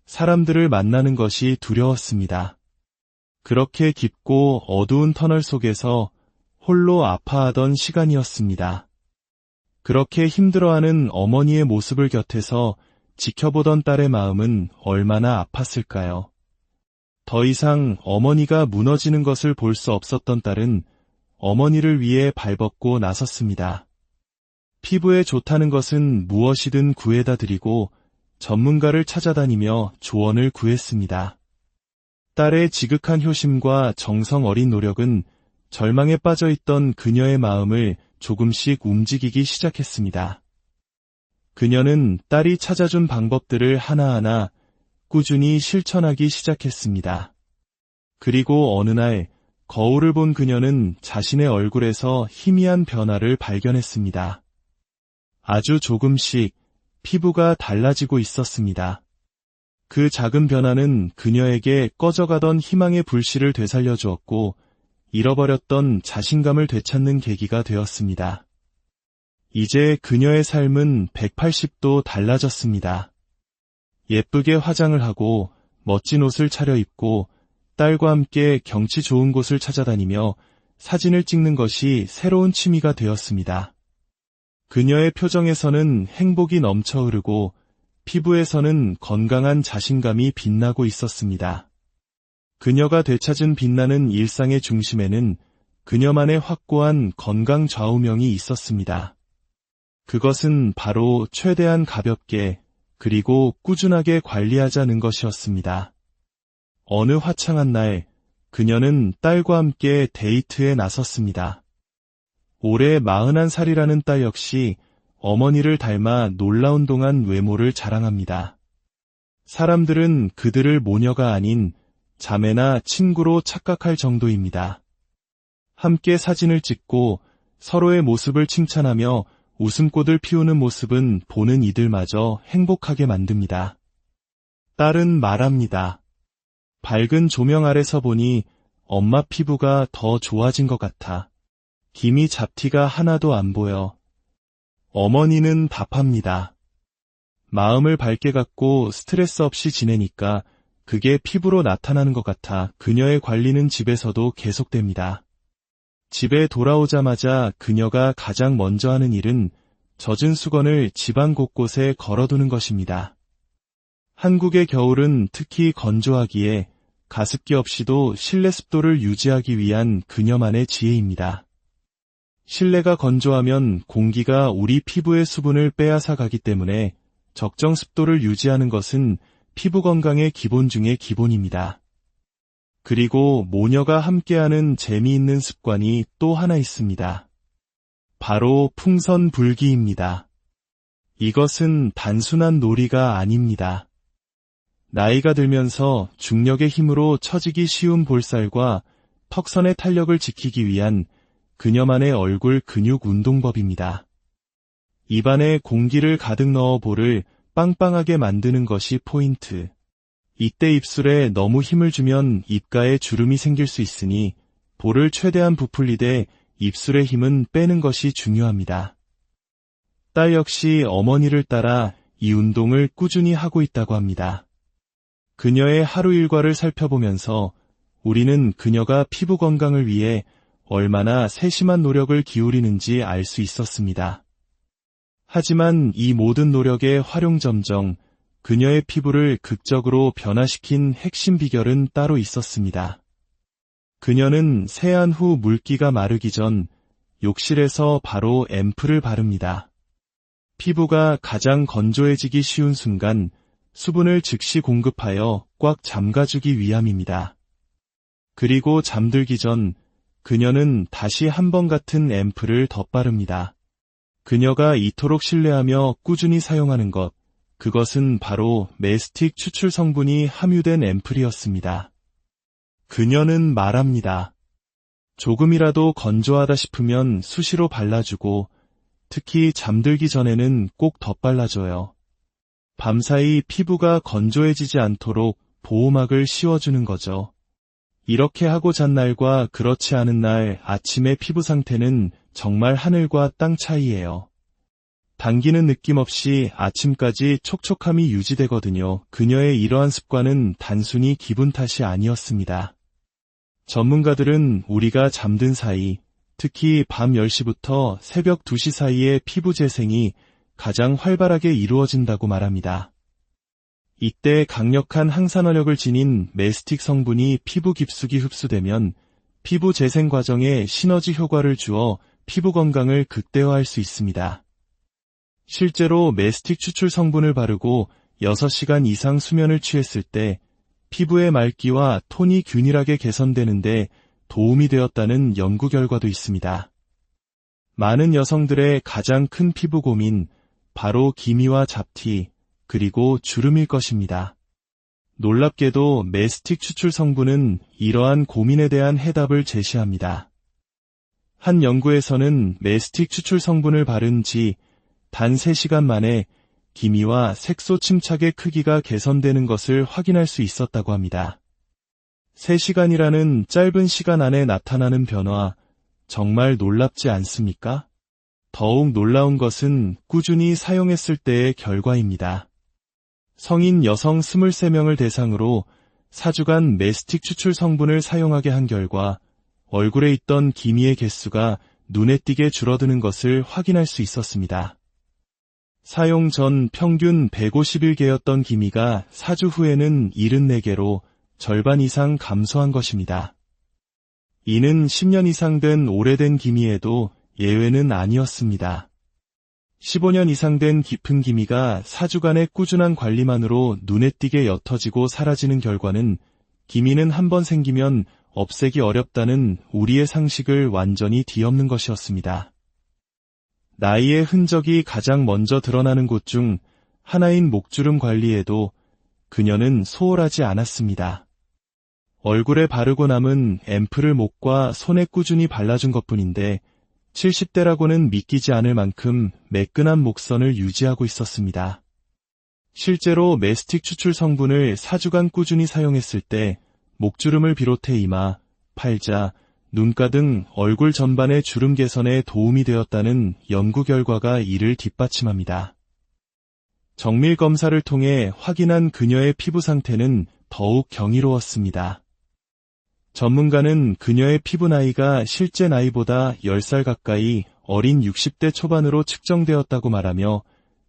사람들을 만나는 것이 두려웠습니다. 그렇게 깊고 어두운 터널 속에서 홀로 아파하던 시간이었습니다. 그렇게 힘들어하는 어머니의 모습을 곁에서 지켜보던 딸의 마음은 얼마나 아팠을까요? 더 이상 어머니가 무너지는 것을 볼 수 없었던 딸은 어머니를 위해 발벗고 나섰습니다. 피부에 좋다는 것은 무엇이든 구해다 드리고 전문가를 찾아다니며 조언을 구했습니다. 딸의 지극한 효심과 정성 어린 노력은 절망에 빠져있던 그녀의 마음을 조금씩 움직이기 시작했습니다. 그녀는 딸이 찾아준 방법들을 하나하나 꾸준히 실천하기 시작했습니다. 그리고 어느 날 거울을 본 그녀는 자신의 얼굴에서 희미한 변화를 발견했습니다. 아주 조금씩 피부가 달라지고 있었습니다. 그 작은 변화는 그녀에게 꺼져가던 희망의 불씨를 되살려 주었고 잃어버렸던 자신감을 되찾는 계기가 되었습니다. 이제 그녀의 삶은 180도 달라졌습니다. 예쁘게 화장을 하고 멋진 옷을 차려입고 딸과 함께 경치 좋은 곳을 찾아다니며 사진을 찍는 것이 새로운 취미가 되었습니다. 그녀의 표정에서는 행복이 넘쳐 흐르고 피부에서는 건강한 자신감이 빛나고 있었습니다. 그녀가 되찾은 빛나는 일상의 중심에는 그녀만의 확고한 건강 좌우명이 있었습니다. 그것은 바로 최대한 가볍게 그리고 꾸준하게 관리하자는 것이었습니다. 어느 화창한 날, 그녀는 딸과 함께 데이트에 나섰습니다. 올해 41살이라는 딸 역시 어머니를 닮아 놀라운 동안 외모를 자랑합니다. 사람들은 그들을 모녀가 아닌 자매나 친구로 착각할 정도입니다. 함께 사진을 찍고 서로의 모습을 칭찬하며 웃음꽃을 피우는 모습은 보는 이들마저 행복하게 만듭니다. 딸은 말합니다. 밝은 조명 아래서 보니 엄마 피부가 더 좋아진 것 같아. 기미 잡티가 하나도 안 보여. 어머니는 답합니다. 마음을 밝게 갖고 스트레스 없이 지내니까 그게 피부로 나타나는 것 같아. 그녀의 관리는 집에서도 계속됩니다. 집에 돌아오자마자 그녀가 가장 먼저 하는 일은 젖은 수건을 집안 곳곳에 걸어두는 것입니다. 한국의 겨울은 특히 건조하기에 가습기 없이도 실내 습도를 유지하기 위한 그녀만의 지혜입니다. 실내가 건조하면 공기가 우리 피부의 수분을 빼앗아 가기 때문에 적정 습도를 유지하는 것은 피부 건강의 기본 중의 기본입니다. 그리고 모녀가 함께하는 재미있는 습관이 또 하나 있습니다. 바로 풍선 불기입니다. 이것은 단순한 놀이가 아닙니다. 나이가 들면서 중력의 힘으로 처지기 쉬운 볼살과 턱선의 탄력을 지키기 위한 그녀만의 얼굴 근육 운동법입니다. 입안에 공기를 가득 넣어 볼을 빵빵하게 만드는 것이 포인트. 이때 입술에 너무 힘을 주면 입가에 주름이 생길 수 있으니 볼을 최대한 부풀리되 입술의 힘은 빼는 것이 중요합니다. 딸 역시 어머니를 따라 이 운동을 꾸준히 하고 있다고 합니다. 그녀의 하루 일과를 살펴보면서 우리는 그녀가 피부 건강을 위해 얼마나 세심한 노력을 기울이는지 알 수 있었습니다. 하지만 이 모든 노력의 활용점정, 그녀의 피부를 극적으로 변화시킨 핵심 비결은 따로 있었습니다. 그녀는 세안 후 물기가 마르기 전 욕실에서 바로 앰플을 바릅니다. 피부가 가장 건조해지기 쉬운 순간 수분을 즉시 공급하여 꽉 잠가주기 위함입니다. 그리고 잠들기 전 그녀는 다시 한 번 같은 앰플을 덧바릅니다. 그녀가 이토록 신뢰하며 꾸준히 사용하는 것, 그것은 바로 메스틱 추출 성분이 함유된 앰플이었습니다. 그녀는 말합니다. 조금이라도 건조하다 싶으면 수시로 발라주고 특히 잠들기 전에는 꼭 덧발라줘요. 밤사이 피부가 건조해지지 않도록 보호막을 씌워주는 거죠. 이렇게 하고 잔 날과 그렇지 않은 날 아침의 피부 상태는 정말 하늘과 땅 차이예요. 당기는 느낌 없이 아침까지 촉촉함이 유지되거든요. 그녀의 이러한 습관은 단순히 기분 탓이 아니었습니다. 전문가들은 우리가 잠든 사이, 특히 밤 10시부터 새벽 2시 사이에 피부 재생이 가장 활발하게 이루어진다고 말합니다. 이때 강력한 항산화력을 지닌 메스틱 성분이 피부 깊숙이 흡수되면 피부 재생 과정에 시너지 효과를 주어 피부 건강을 극대화할 수 있습니다. 실제로 메스틱 추출 성분을 바르고 6시간 이상 수면을 취했을 때 피부의 맑기와 톤이 균일하게 개선되는데 도움이 되었다는 연구 결과도 있습니다. 많은 여성들의 가장 큰 피부 고민, 바로 기미와 잡티, 그리고 주름일 것입니다. 놀랍게도 메스틱 추출 성분은 이러한 고민에 대한 해답을 제시합니다. 한 연구에서는 메스틱 추출 성분을 바른 지 단 3시간 만에 기미와 색소 침착의 크기가 개선되는 것을 확인할 수 있었다고 합니다. 3시간이라는 짧은 시간 안에 나타나는 변화, 정말 놀랍지 않습니까? 더욱 놀라운 것은 꾸준히 사용했을 때의 결과입니다. 성인 여성 23명을 대상으로 4주간 메스틱 추출 성분을 사용하게 한 결과 얼굴에 있던 기미의 개수가 눈에 띄게 줄어드는 것을 확인할 수 있었습니다. 사용 전 평균 151개였던 기미가 4주 후에는 74개로 절반 이상 감소한 것입니다. 이는 10년 이상 된 오래된 기미에도 예외는 아니었습니다. 15년 이상 된 깊은 기미가 4주간의 꾸준한 관리만으로 눈에 띄게 옅어지고 사라지는 결과는 기미는 한번 생기면 없애기 어렵다는 우리의 상식을 완전히 뒤엎는 것이었습니다. 나이의 흔적이 가장 먼저 드러나는 곳 중 하나인 목주름 관리에도 그녀는 소홀하지 않았습니다. 얼굴에 바르고 남은 앰플을 목과 손에 꾸준히 발라준 것뿐인데 70대라고는 믿기지 않을 만큼 매끈한 목선을 유지하고 있었습니다. 실제로 메스틱 추출 성분을 4주간 꾸준히 사용했을 때 목주름을 비롯해 이마, 팔자, 눈가 등 얼굴 전반의 주름 개선에 도움이 되었다는 연구 결과가 이를 뒷받침합니다. 정밀 검사를 통해 확인한 그녀의 피부 상태는 더욱 경이로웠습니다. 전문가는 그녀의 피부 나이가 실제 나이보다 10살 가까이 어린 60대 초반으로 측정되었다고 말하며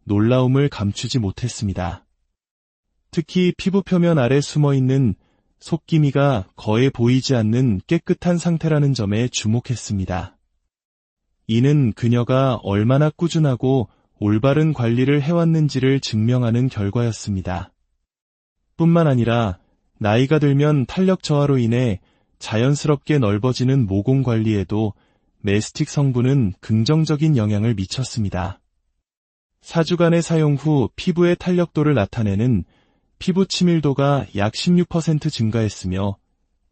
놀라움을 감추지 못했습니다. 특히 피부 표면 아래 숨어있는 속기미가 거의 보이지 않는 깨끗한 상태라는 점에 주목했습니다. 이는 그녀가 얼마나 꾸준하고 올바른 관리를 해왔는지를 증명하는 결과였습니다. 뿐만 아니라 나이가 들면 탄력 저하로 인해 자연스럽게 넓어지는 모공 관리에도 메스틱 성분은 긍정적인 영향을 미쳤습니다. 4주간의 사용 후 피부의 탄력도를 나타내는 피부 치밀도가 약 16% 증가했으며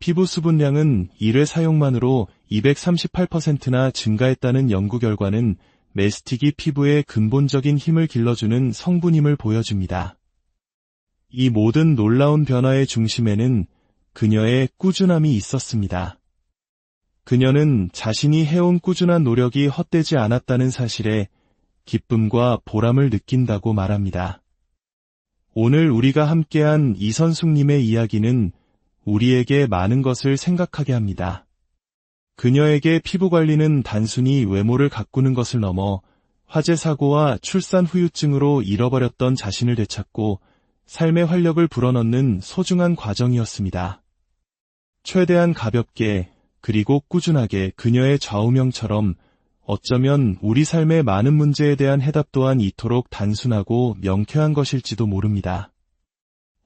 피부 수분량은 1회 사용만으로 238%나 증가했다는 연구 결과는 메스틱이 피부에 근본적인 힘을 길러주는 성분임을 보여줍니다. 이 모든 놀라운 변화의 중심에는 그녀의 꾸준함이 있었습니다. 그녀는 자신이 해온 꾸준한 노력이 헛되지 않았다는 사실에 기쁨과 보람을 느낀다고 말합니다. 오늘 우리가 함께한 이선숙님의 이야기는 우리에게 많은 것을 생각하게 합니다. 그녀에게 피부 관리는 단순히 외모를 가꾸는 것을 넘어 화재 사고와 출산 후유증으로 잃어버렸던 자신을 되찾고 삶의 활력을 불어넣는 소중한 과정이었습니다. 최대한 가볍게 그리고 꾸준하게 그녀의 좌우명처럼 어쩌면 우리 삶의 많은 문제에 대한 해답 또한 이토록 단순하고 명쾌한 것일지도 모릅니다.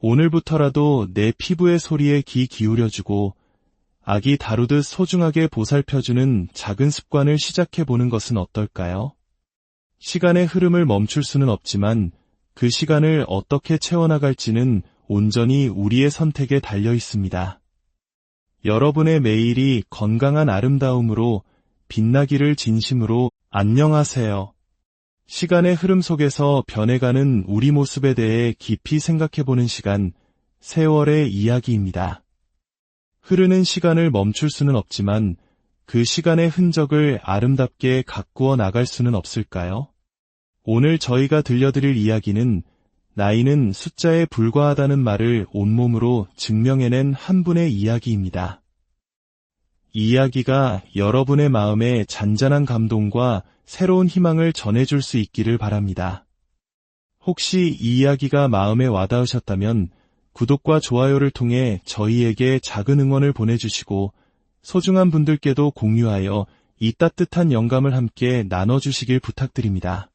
오늘부터라도 내 피부의 소리에 귀 기울여주고 아기 다루듯 소중하게 보살펴주는 작은 습관을 시작해보는 것은 어떨까요? 시간의 흐름을 멈출 수는 없지만 그 시간을 어떻게 채워나갈지는 온전히 우리의 선택에 달려 있습니다. 여러분의 매일이 건강한 아름다움으로 빛나기를 진심으로. 안녕하세요. 시간의 흐름 속에서 변해가는 우리 모습에 대해 깊이 생각해보는 시간, 세월의 이야기입니다. 흐르는 시간을 멈출 수는 없지만 그 시간의 흔적을 아름답게 가꾸어 나갈 수는 없을까요? 오늘 저희가 들려드릴 이야기는 나이는 숫자에 불과하다는 말을 온몸으로 증명해낸 한 분의 이야기입니다. 이 이야기가 여러분의 마음에 잔잔한 감동과 새로운 희망을 전해줄 수 있기를 바랍니다. 혹시 이 이야기가 마음에 와닿으셨다면 구독과 좋아요를 통해 저희에게 작은 응원을 보내주시고 소중한 분들께도 공유하여 이 따뜻한 영감을 함께 나눠주시길 부탁드립니다.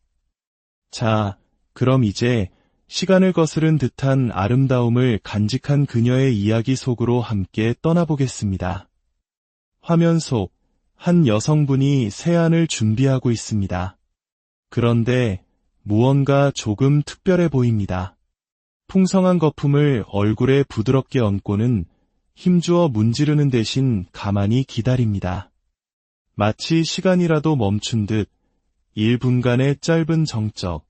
자, 그럼 이제 시간을 거스른 듯한 아름다움을 간직한 그녀의 이야기 속으로 함께 떠나보겠습니다. 화면 속 한 여성분이 세안을 준비하고 있습니다. 그런데 무언가 조금 특별해 보입니다. 풍성한 거품을 얼굴에 부드럽게 얹고는 힘주어 문지르는 대신 가만히 기다립니다. 마치 시간이라도 멈춘 듯 1분간의 짧은 정적,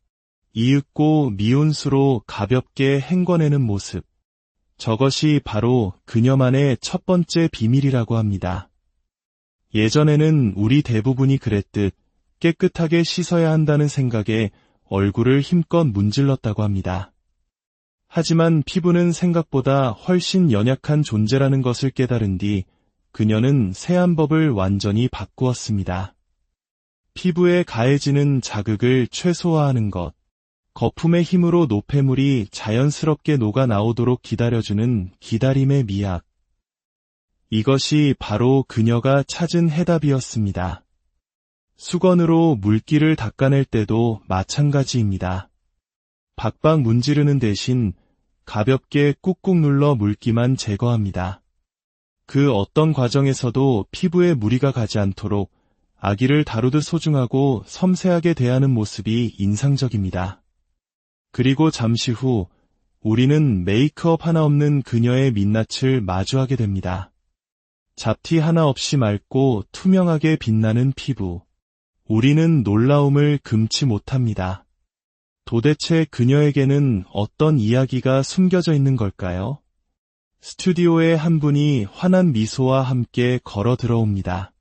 이윽고 미온수로 가볍게 헹궈내는 모습. 저것이 바로 그녀만의 첫 번째 비밀이라고 합니다. 예전에는 우리 대부분이 그랬듯 깨끗하게 씻어야 한다는 생각에 얼굴을 힘껏 문질렀다고 합니다. 하지만 피부는 생각보다 훨씬 연약한 존재라는 것을 깨달은 뒤 그녀는 세안법을 완전히 바꾸었습니다. 피부에 가해지는 자극을 최소화하는 것, 거품의 힘으로 노폐물이 자연스럽게 녹아 나오도록 기다려주는 기다림의 미학. 이것이 바로 그녀가 찾은 해답이었습니다. 수건으로 물기를 닦아낼 때도 마찬가지입니다. 박박 문지르는 대신 가볍게 꾹꾹 눌러 물기만 제거합니다. 그 어떤 과정에서도 피부에 무리가 가지 않도록 아기를 다루듯 소중하고 섬세하게 대하는 모습이 인상적입니다. 그리고 잠시 후 우리는 메이크업 하나 없는 그녀의 민낯을 마주하게 됩니다. 잡티 하나 없이 맑고 투명하게 빛나는 피부. 우리는 놀라움을 금치 못합니다. 도대체 그녀에게는 어떤 이야기가 숨겨져 있는 걸까요? 스튜디오에 한 분이 환한 미소와 함께 걸어 들어옵니다.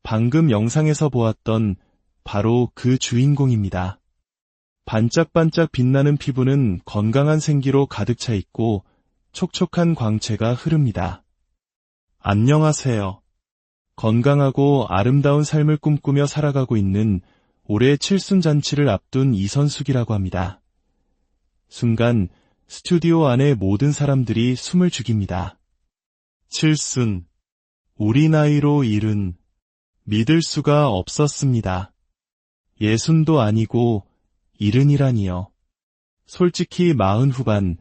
방금 영상에서 보았던 바로 그 주인공입니다. 반짝반짝 빛나는 피부는 건강한 생기로 가득 차 있고 촉촉한 광채가 흐릅니다. 안녕하세요. 건강하고 아름다운 삶을 꿈꾸며 살아가고 있는 올해 칠순잔치를 앞둔 이선숙이라고 합니다. 순간 스튜디오 안의 모든 사람들이 숨을 죽입니다. 칠순. 우리 나이로 70. 믿을 수가 없었습니다. 60도 아니고 70이라니요. 솔직히 40 후반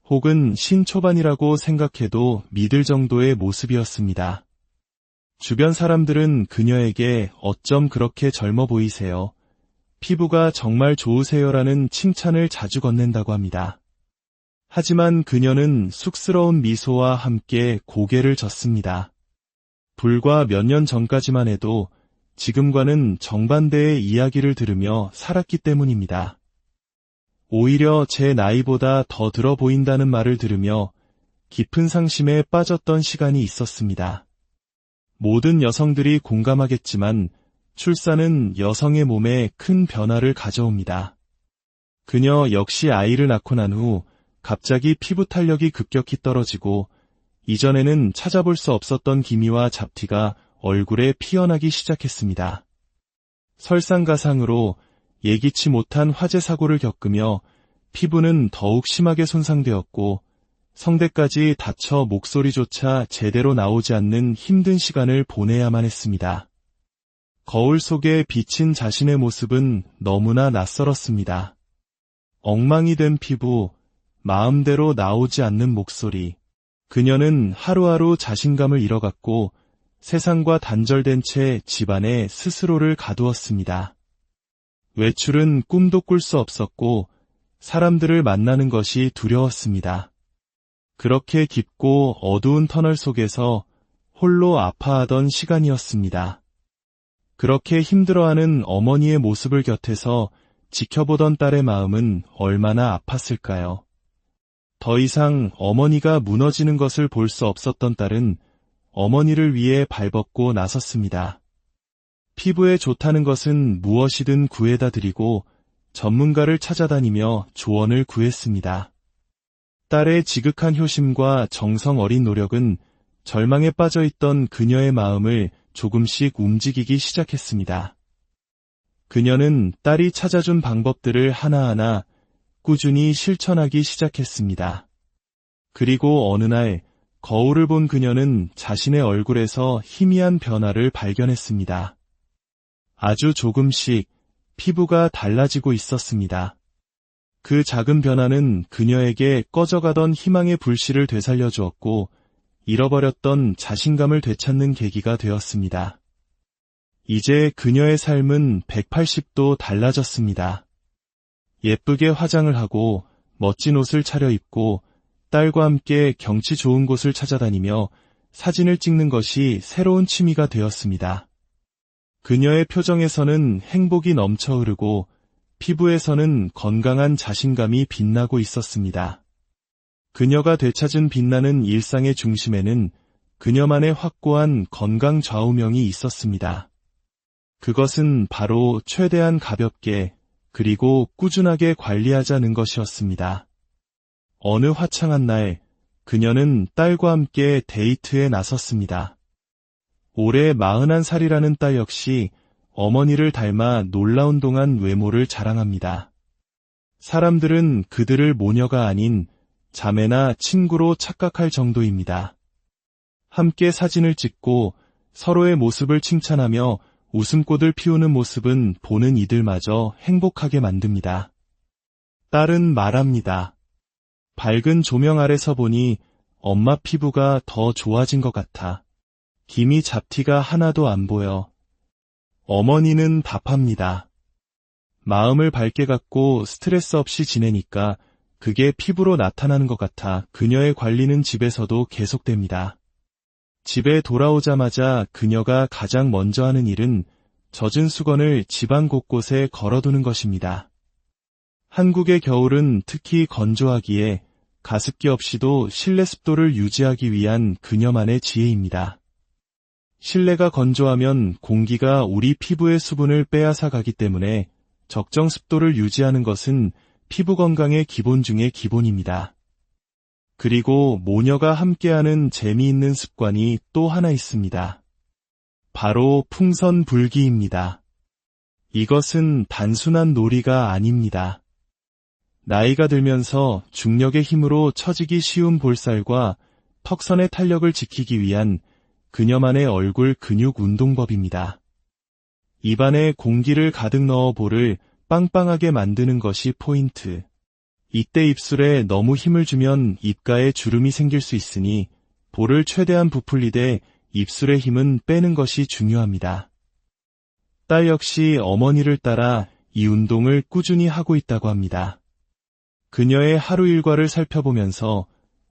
혹은 신초반이라고 생각해도 믿을 정도의 모습이었습니다. 주변 사람들은 그녀에게 어쩜 그렇게 젊어 보이세요? 피부가 정말 좋으세요라는 칭찬을 자주 건넨다고 합니다. 하지만 그녀는 쑥스러운 미소와 함께 고개를 젓습니다. 불과 몇 년 전까지만 해도 지금과는 정반대의 이야기를 들으며 살았기 때문입니다. 오히려 제 나이보다 더 들어 보인다는 말을 들으며 깊은 상심에 빠졌던 시간이 있었습니다. 모든 여성들이 공감하겠지만 출산은 여성의 몸에 큰 변화를 가져옵니다. 그녀 역시 아이를 낳고 난 후 갑자기 피부 탄력이 급격히 떨어지고 이전에는 찾아볼 수 없었던 기미와 잡티가 얼굴에 피어나기 시작했습니다. 설상가상으로 예기치 못한 화재 사고를 겪으며 피부는 더욱 심하게 손상되었고 성대까지 다쳐 목소리조차 제대로 나오지 않는 힘든 시간을 보내야만 했습니다. 거울 속에 비친 자신의 모습은 너무나 낯설었습니다. 엉망이 된 피부, 마음대로 나오지 않는 목소리. 그녀는 하루하루 자신감을 잃어갔고 세상과 단절된 채 집안에 스스로를 가두었습니다. 외출은 꿈도 꿀 수 없었고 사람들을 만나는 것이 두려웠습니다. 그렇게 깊고 어두운 터널 속에서 홀로 아파하던 시간이었습니다. 그렇게 힘들어하는 어머니의 모습을 곁에서 지켜보던 딸의 마음은 얼마나 아팠을까요? 더 이상 어머니가 무너지는 것을 볼 수 없었던 딸은 어머니를 위해 발벗고 나섰습니다. 피부에 좋다는 것은 무엇이든 구해다 드리고 전문가를 찾아다니며 조언을 구했습니다. 딸의 지극한 효심과 정성 어린 노력은 절망에 빠져있던 그녀의 마음을 조금씩 움직이기 시작했습니다. 그녀는 딸이 찾아준 방법들을 하나하나 꾸준히 실천하기 시작했습니다. 그리고 어느 날 거울을 본 그녀는 자신의 얼굴에서 희미한 변화를 발견했습니다. 아주 조금씩 피부가 달라지고 있었습니다. 그 작은 변화는 그녀에게 꺼져가던 희망의 불씨를 되살려 주었고 잃어버렸던 자신감을 되찾는 계기가 되었습니다. 이제 그녀의 삶은 180도 달라졌습니다. 예쁘게 화장을 하고 멋진 옷을 차려입고 딸과 함께 경치 좋은 곳을 찾아다니며 사진을 찍는 것이 새로운 취미가 되었습니다. 그녀의 표정에서는 행복이 넘쳐 흐르고 피부에서는 건강한 자신감이 빛나고 있었습니다. 그녀가 되찾은 빛나는 일상의 중심에는 그녀만의 확고한 건강 좌우명이 있었습니다. 그것은 바로 최대한 가볍게 그리고 꾸준하게 관리하자는 것이었습니다. 어느 화창한 날, 그녀는 딸과 함께 데이트에 나섰습니다. 올해 41살이라는 딸 역시 어머니를 닮아 놀라운 동안 외모를 자랑합니다. 사람들은 그들을 모녀가 아닌 자매나 친구로 착각할 정도입니다. 함께 사진을 찍고 서로의 모습을 칭찬하며 웃음꽃을 피우는 모습은 보는 이들마저 행복하게 만듭니다. 딸은 말합니다. 밝은 조명 아래서 보니 엄마 피부가 더 좋아진 것 같아. 기미 잡티가 하나도 안 보여. 어머니는 답합니다. 마음을 밝게 갖고 스트레스 없이 지내니까 그게 피부로 나타나는 것 같아. 그녀의 관리는 집에서도 계속됩니다. 집에 돌아오자마자 그녀가 가장 먼저 하는 일은 젖은 수건을 집안 곳곳에 걸어두는 것입니다. 한국의 겨울은 특히 건조하기에 가습기 없이도 실내 습도를 유지하기 위한 그녀만의 지혜입니다. 실내가 건조하면 공기가 우리 피부의 수분을 빼앗아 가기 때문에 적정 습도를 유지하는 것은 피부 건강의 기본 중의 기본입니다. 그리고 모녀가 함께하는 재미있는 습관이 또 하나 있습니다. 바로 풍선 불기입니다. 이것은 단순한 놀이가 아닙니다. 나이가 들면서 중력의 힘으로 처지기 쉬운 볼살과 턱선의 탄력을 지키기 위한 그녀만의 얼굴 근육 운동법입니다. 입안에 공기를 가득 넣어 볼을 빵빵하게 만드는 것이 포인트. 이때 입술에 너무 힘을 주면 입가에 주름이 생길 수 있으니 볼을 최대한 부풀리되 입술의 힘은 빼는 것이 중요합니다. 딸 역시 어머니를 따라 이 운동을 꾸준히 하고 있다고 합니다. 그녀의 하루 일과를 살펴보면서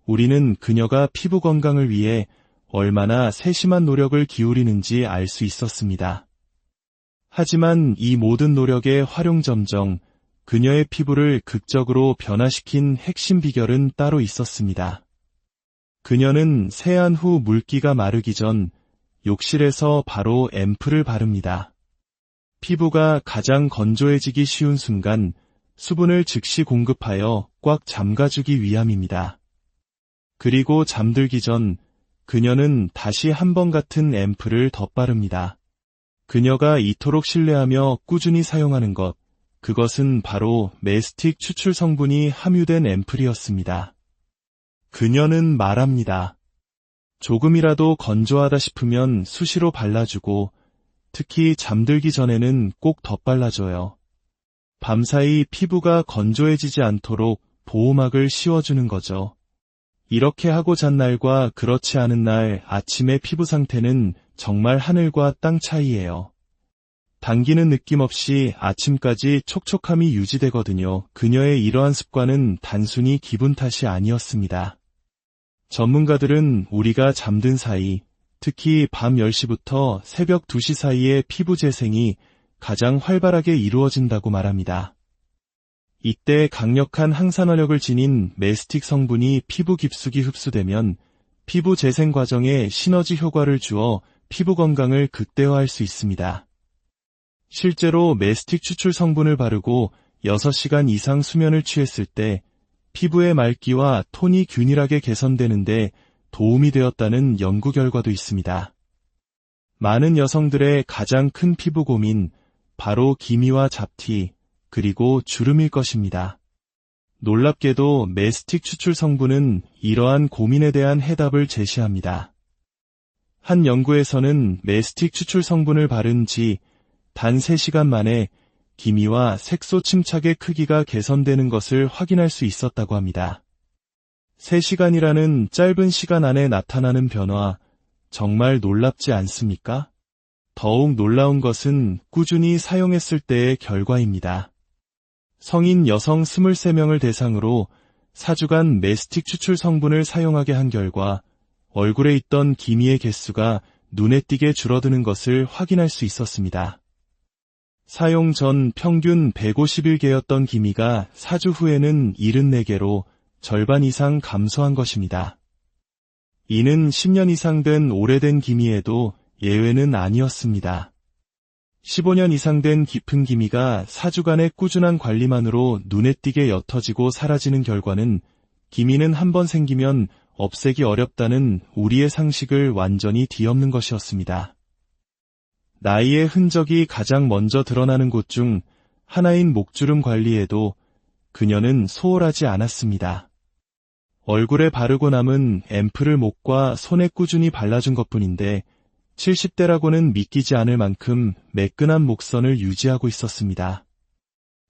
우리는 그녀가 피부 건강을 위해 얼마나 세심한 노력을 기울이는지 알 수 있었습니다. 하지만 이 모든 노력의 활용점정, 그녀의 피부를 극적으로 변화시킨 핵심 비결은 따로 있었습니다. 그녀는 세안 후 물기가 마르기 전 욕실에서 바로 앰플을 바릅니다. 피부가 가장 건조해지기 쉬운 순간 수분을 즉시 공급하여 꽉 잠가주기 위함입니다. 그리고 잠들기 전 그녀는 다시 한 번 같은 앰플을 덧바릅니다. 그녀가 이토록 신뢰하며 꾸준히 사용하는 것, 그것은 바로 메스틱 추출 성분이 함유된 앰플이었습니다. 그녀는 말합니다. 조금이라도 건조하다 싶으면 수시로 발라주고 특히 잠들기 전에는 꼭 덧발라줘요. 밤사이 피부가 건조해지지 않도록 보호막을 씌워주는 거죠. 이렇게 하고 잔 날과 그렇지 않은 날 아침의 피부 상태는 정말 하늘과 땅 차이예요. 당기는 느낌 없이 아침까지 촉촉함이 유지되거든요. 그녀의 이러한 습관은 단순히 기분 탓이 아니었습니다. 전문가들은 우리가 잠든 사이, 특히 밤 10시부터 새벽 2시 사이에 피부 재생이 가장 활발하게 이루어진다고 말합니다. 이때 강력한 항산화력을 지닌 메스틱 성분이 피부 깊숙이 흡수되면 피부 재생 과정에 시너지 효과를 주어 피부 건강을 극대화할 수 있습니다. 실제로 메스틱 추출 성분을 바르고 6시간 이상 수면을 취했을 때 피부의 맑기와 톤이 균일하게 개선되는데 도움이 되었다는 연구 결과도 있습니다. 많은 여성들의 가장 큰 피부 고민, 바로 기미와 잡티, 그리고 주름일 것입니다. 놀랍게도 메스틱 추출 성분은 이러한 고민에 대한 해답을 제시합니다. 한 연구에서는 메스틱 추출 성분을 바른 지 단 3시간 만에 기미와 색소 침착의 크기가 개선되는 것을 확인할 수 있었다고 합니다. 3시간이라는 짧은 시간 안에 나타나는 변화, 정말 놀랍지 않습니까? 더욱 놀라운 것은 꾸준히 사용했을 때의 결과입니다. 성인 여성 23명을 대상으로 4주간 메스틱 추출 성분을 사용하게 한 결과 얼굴에 있던 기미의 개수가 눈에 띄게 줄어드는 것을 확인할 수 있었습니다. 사용 전 평균 151개였던 기미가 4주 후에는 74개로 절반 이상 감소한 것입니다. 이는 10년 이상 된 오래된 기미에도 예외는 아니었습니다. 15년 이상 된 깊은 기미가 4주간의 꾸준한 관리만으로 눈에 띄게 옅어지고 사라지는 결과는 기미는 한번 생기면 없애기 어렵다는 우리의 상식을 완전히 뒤엎는 것이었습니다. 나이의 흔적이 가장 먼저 드러나는 곳 중 하나인 목주름 관리에도 그녀는 소홀하지 않았습니다. 얼굴에 바르고 남은 앰플을 목과 손에 꾸준히 발라준 것뿐인데 70대라고는 믿기지 않을 만큼 매끈한 목선을 유지하고 있었습니다.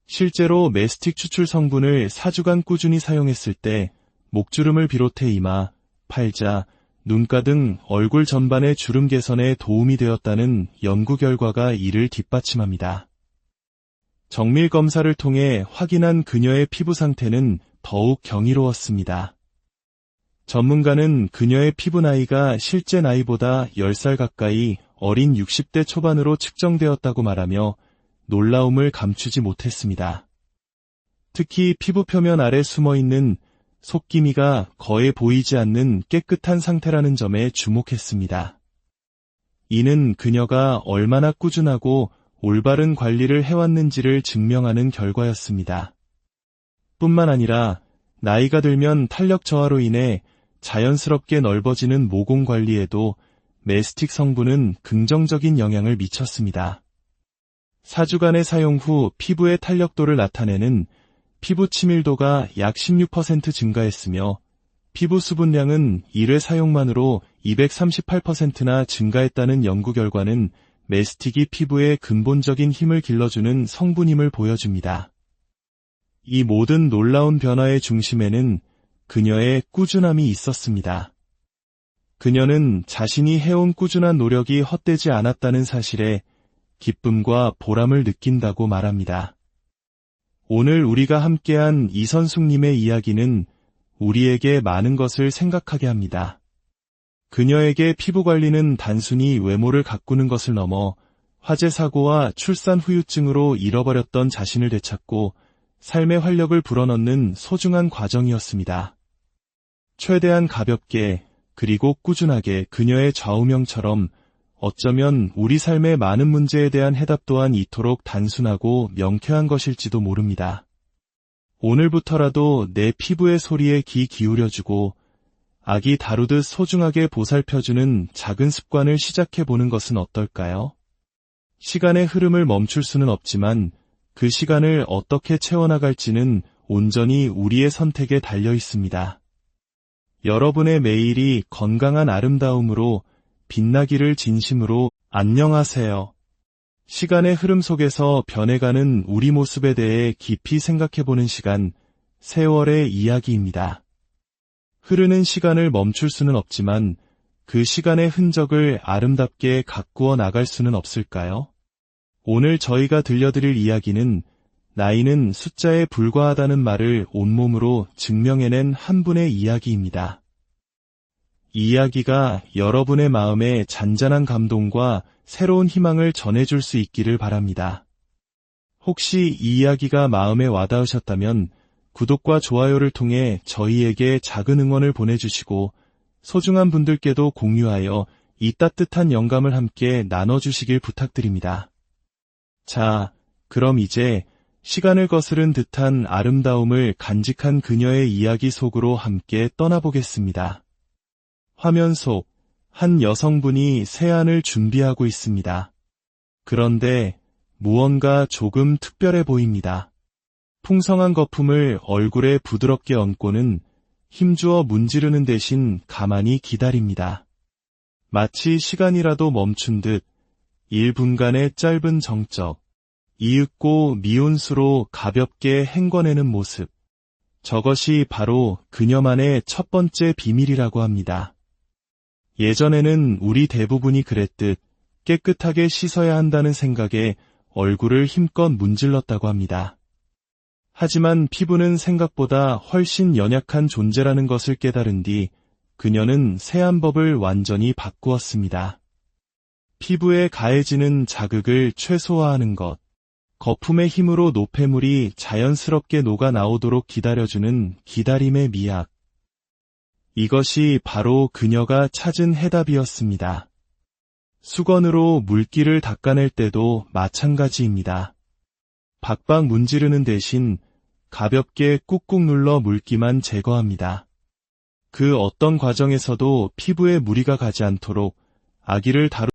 실제로 메스틱 추출 성분을 4주간 꾸준히 사용했을 때 목주름을 비롯해 이마, 팔자, 눈가 등 얼굴 전반의 주름 개선에 도움이 되었다는 연구 결과가 이를 뒷받침합니다. 정밀 검사를 통해 확인한 그녀의 피부 상태는 더욱 경이로웠습니다. 전문가는 그녀의 피부 나이가 실제 나이보다 10살 가까이 어린 60대 초반으로 측정되었다고 말하며 놀라움을 감추지 못했습니다. 특히 피부 표면 아래 숨어있는 속기미가 거의 보이지 않는 깨끗한 상태라는 점에 주목했습니다. 이는 그녀가 얼마나 꾸준하고 올바른 관리를 해왔는지를 증명하는 결과였습니다. 뿐만 아니라 나이가 들면 탄력 저하로 인해 자연스럽게 넓어지는 모공 관리에도 메스틱 성분은 긍정적인 영향을 미쳤습니다. 4주간의 사용 후 피부의 탄력도를 나타내는 피부 치밀도가 약 16% 증가했으며 피부 수분량은 1회 사용만으로 238%나 증가했다는 연구 결과는 메스틱이 피부에 근본적인 힘을 길러주는 성분임을 보여줍니다. 이 모든 놀라운 변화의 중심에는 그녀의 꾸준함이 있었습니다. 그녀는 자신이 해온 꾸준한 노력이 헛되지 않았다는 사실에 기쁨과 보람을 느낀다고 말합니다. 오늘 우리가 함께한 이선숙님의 이야기는 우리에게 많은 것을 생각하게 합니다. 그녀에게 피부 관리는 단순히 외모를 가꾸는 것을 넘어 화재 사고와 출산 후유증으로 잃어버렸던 자신을 되찾고 삶의 활력을 불어넣는 소중한 과정이었습니다. 최대한 가볍게 그리고 꾸준하게 그녀의 좌우명처럼 어쩌면 우리 삶의 많은 문제에 대한 해답 또한 이토록 단순하고 명쾌한 것일지도 모릅니다. 오늘부터라도 내 피부의 소리에 귀 기울여주고 아기 다루듯 소중하게 보살펴주는 작은 습관을 시작해보는 것은 어떨까요? 시간의 흐름을 멈출 수는 없지만 그 시간을 어떻게 채워나갈지는 온전히 우리의 선택에 달려 있습니다. 여러분의 매일이 건강한 아름다움으로 빛나기를 진심으로. 안녕하세요. 시간의 흐름 속에서 변해가는 우리 모습에 대해 깊이 생각해보는 시간, 세월의 이야기입니다. 흐르는 시간을 멈출 수는 없지만 그 시간의 흔적을 아름답게 가꾸어 나갈 수는 없을까요? 오늘 저희가 들려드릴 이야기는 나이는 숫자에 불과하다는 말을 온몸으로 증명해낸 한 분의 이야기입니다. 이 이야기가 여러분의 마음에 잔잔한 감동과 새로운 희망을 전해줄 수 있기를 바랍니다. 혹시 이 이야기가 마음에 와닿으셨다면 구독과 좋아요를 통해 저희에게 작은 응원을 보내주시고 소중한 분들께도 공유하여 이 따뜻한 영감을 함께 나눠주시길 부탁드립니다. 자, 그럼 이제 시간을 거스른 듯한 아름다움을 간직한 그녀의 이야기 속으로 함께 떠나보겠습니다. 화면 속 한 여성분이 세안을 준비하고 있습니다. 그런데 무언가 조금 특별해 보입니다. 풍성한 거품을 얼굴에 부드럽게 얹고는 힘주어 문지르는 대신 가만히 기다립니다. 마치 시간이라도 멈춘 듯 1분간의 짧은 정적, 이윽고 미온수로 가볍게 헹궈내는 모습. 저것이 바로 그녀만의 첫 번째 비밀이라고 합니다. 예전에는 우리 대부분이 그랬듯 깨끗하게 씻어야 한다는 생각에 얼굴을 힘껏 문질렀다고 합니다. 하지만 피부는 생각보다 훨씬 연약한 존재라는 것을 깨달은 뒤 그녀는 세안법을 완전히 바꾸었습니다. 피부에 가해지는 자극을 최소화하는 것, 거품의 힘으로 노폐물이 자연스럽게 녹아 나오도록 기다려주는 기다림의 미학. 이것이 바로 그녀가 찾은 해답이었습니다. 수건으로 물기를 닦아낼 때도 마찬가지입니다. 박박 문지르는 대신 가볍게 꾹꾹 눌러 물기만 제거합니다. 그 어떤 과정에서도 피부에 무리가 가지 않도록 아기를 다루